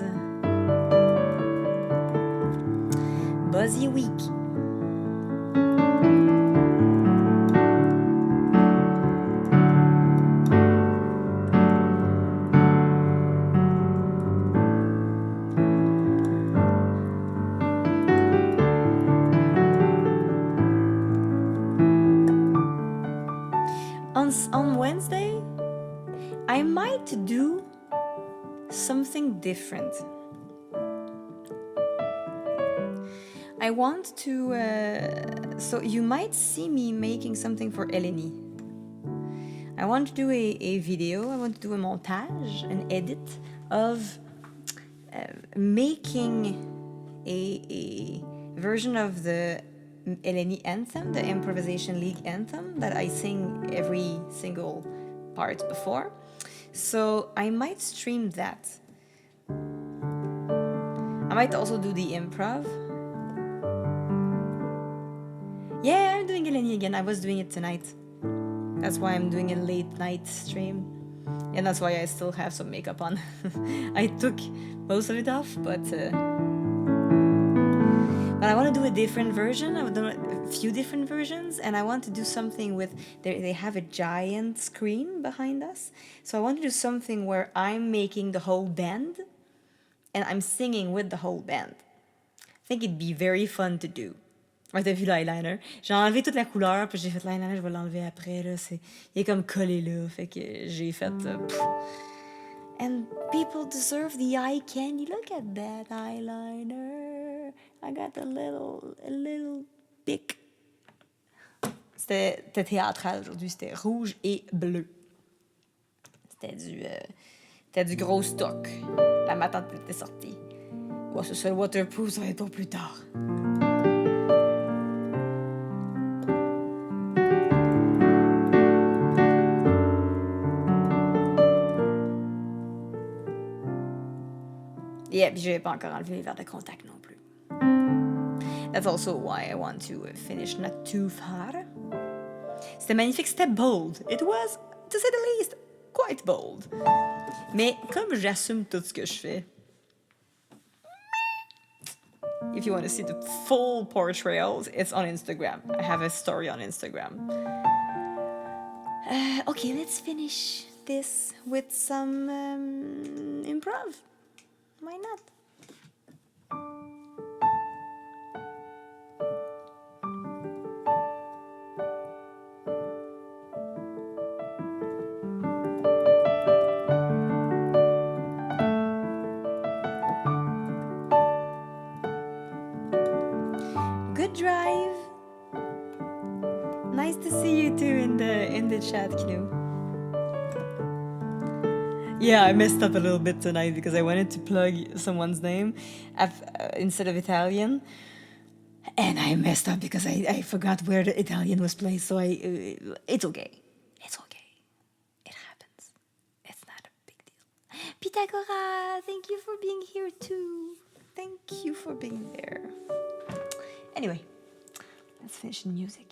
Buzzy week. On Wednesday, I might do something different. I want to, so you might see me making something for Eleni. I want to do a video, I want to do a montage, an edit of making a version of the Eleni anthem, the Improvisation League anthem that I sing every single part before. So I might stream that. I might also do the improv. Yeah, I'm doing Eleni again. I was doing it tonight. That's why I'm doing a late night stream. And that's why I still have some makeup on. I took most of it off, but I want to do a different version. I want to do a few different versions, and I want to do something with... They have a giant screen behind us. So I want to do something where I'm making the whole band, and I'm singing with the whole band. I think it'd be very fun to do. Ouais, t'as vu l'eyeliner? J'ai enlevé toute la couleur, puis j'ai fait l'eyeliner, je vais l'enlever après. Là. Il est comme collé là, fait que j'ai fait... And people deserve the eye candy. Look at that eyeliner. I got a little pic. C'était théâtral aujourd'hui. C'était rouge et bleu. C'était du gros stock. La matante était sortie. Bon, c'est ça, le waterproof, ça va être pour plus tard. Yeah, puis je vais pas encore enlever les verres de contact non plus. That's also why I want to finish not too far. C'était magnifique, c'était bold. It was, to say the least, quite bold. Mais comme j'assume tout ce que je fais, if you want to see the full portrayals, it's on Instagram. I have a story on Instagram. Okay, let's finish this with some improv. Why not? good drive. Nice to see you too in the chat, Knu. Yeah, I messed up a little bit tonight because I wanted to plug someone's name instead of Italian, and I messed up because I forgot where the Italian was placed. So it's okay. It's okay. It happens. It's not a big deal. Pythagora, thank you for being here too. Thank you for being there. Anyway, let's finish the music.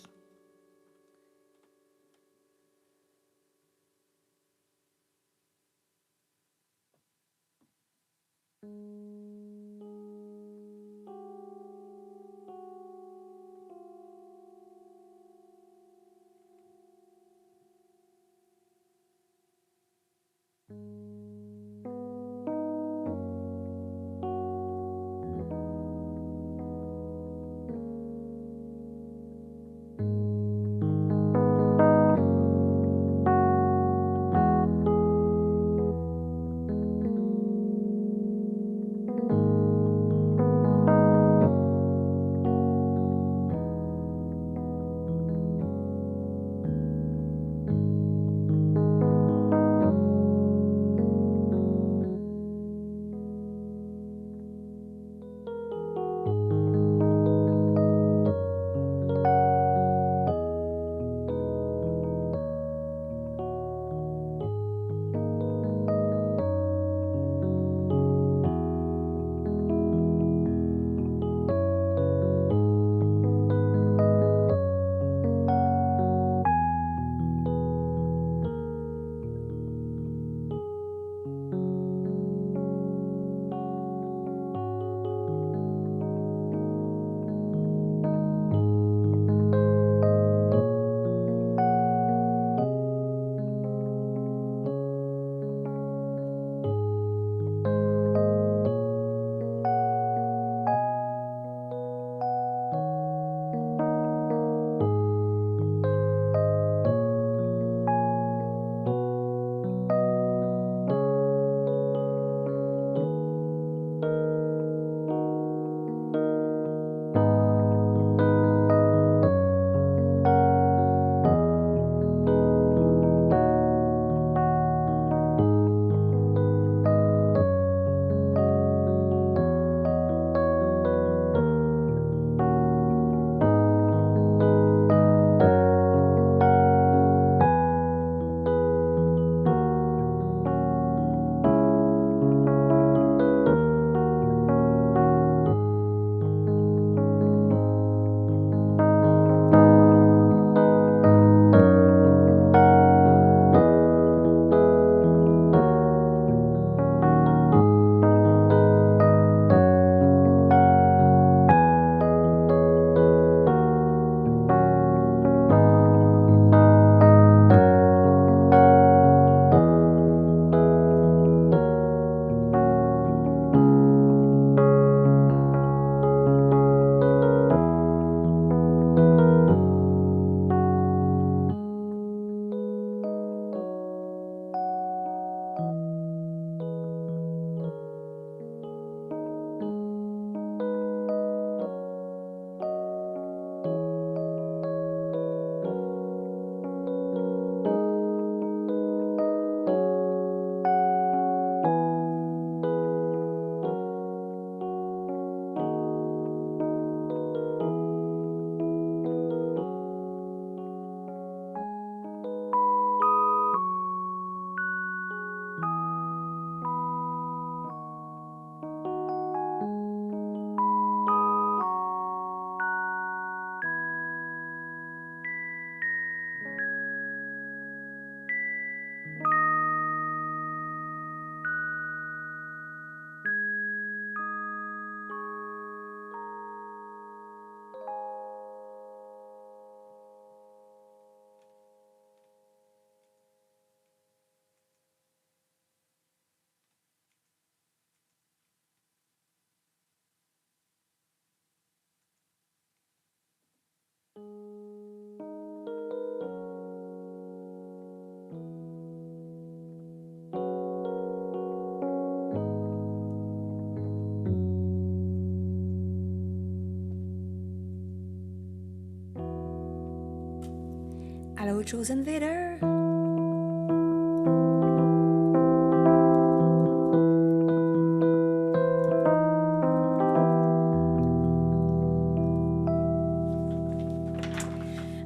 Allô, Chose Invader.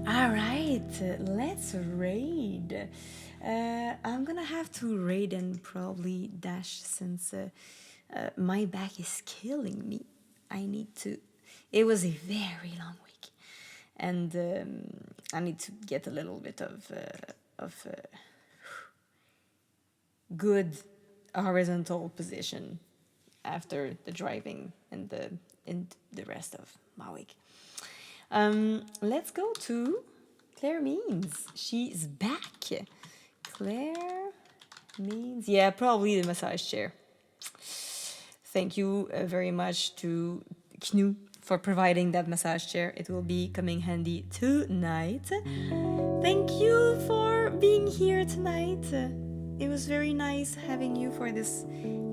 All right, let's raid. I'm gonna have to raid and probably dash since my back is killing me. I need to. It was a very long week, and I need to get a little bit of good horizontal position after the driving and the rest of my week. Let's go to Claire Means. She's back. Claire Means. Yeah, probably the massage chair. Thank you very much to Knu for providing that massage chair. It will be coming handy tonight. Thank you for being here tonight. It was very nice having you for this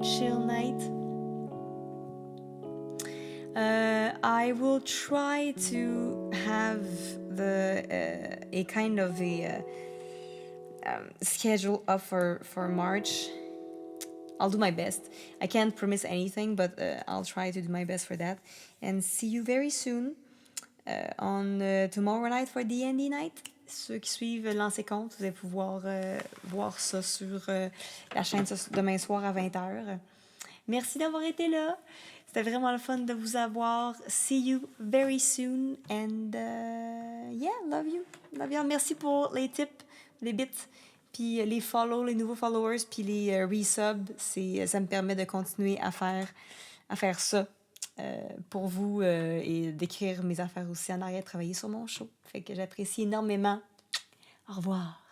chill night. I will try to have a kind of a schedule up for March. I'll do my best. I can't promise anything, but I'll try to do my best for that. And see you very soon on tomorrow night for D&D night. Ceux qui suivent Lancer Compte, vous allez pouvoir voir ça sur la chaîne demain soir à 20h. Merci d'avoir été là. C'était vraiment le fun de vous avoir. See you very soon. And yeah, love you. Love you. Merci pour les tips, les bits, puis les follow, les nouveaux followers, puis les resubs. Ça me permet de continuer à faire ça pour vous et d'écrire mes affaires aussi en arrière, de travailler sur mon show. Fait que j'apprécie énormément. Au revoir.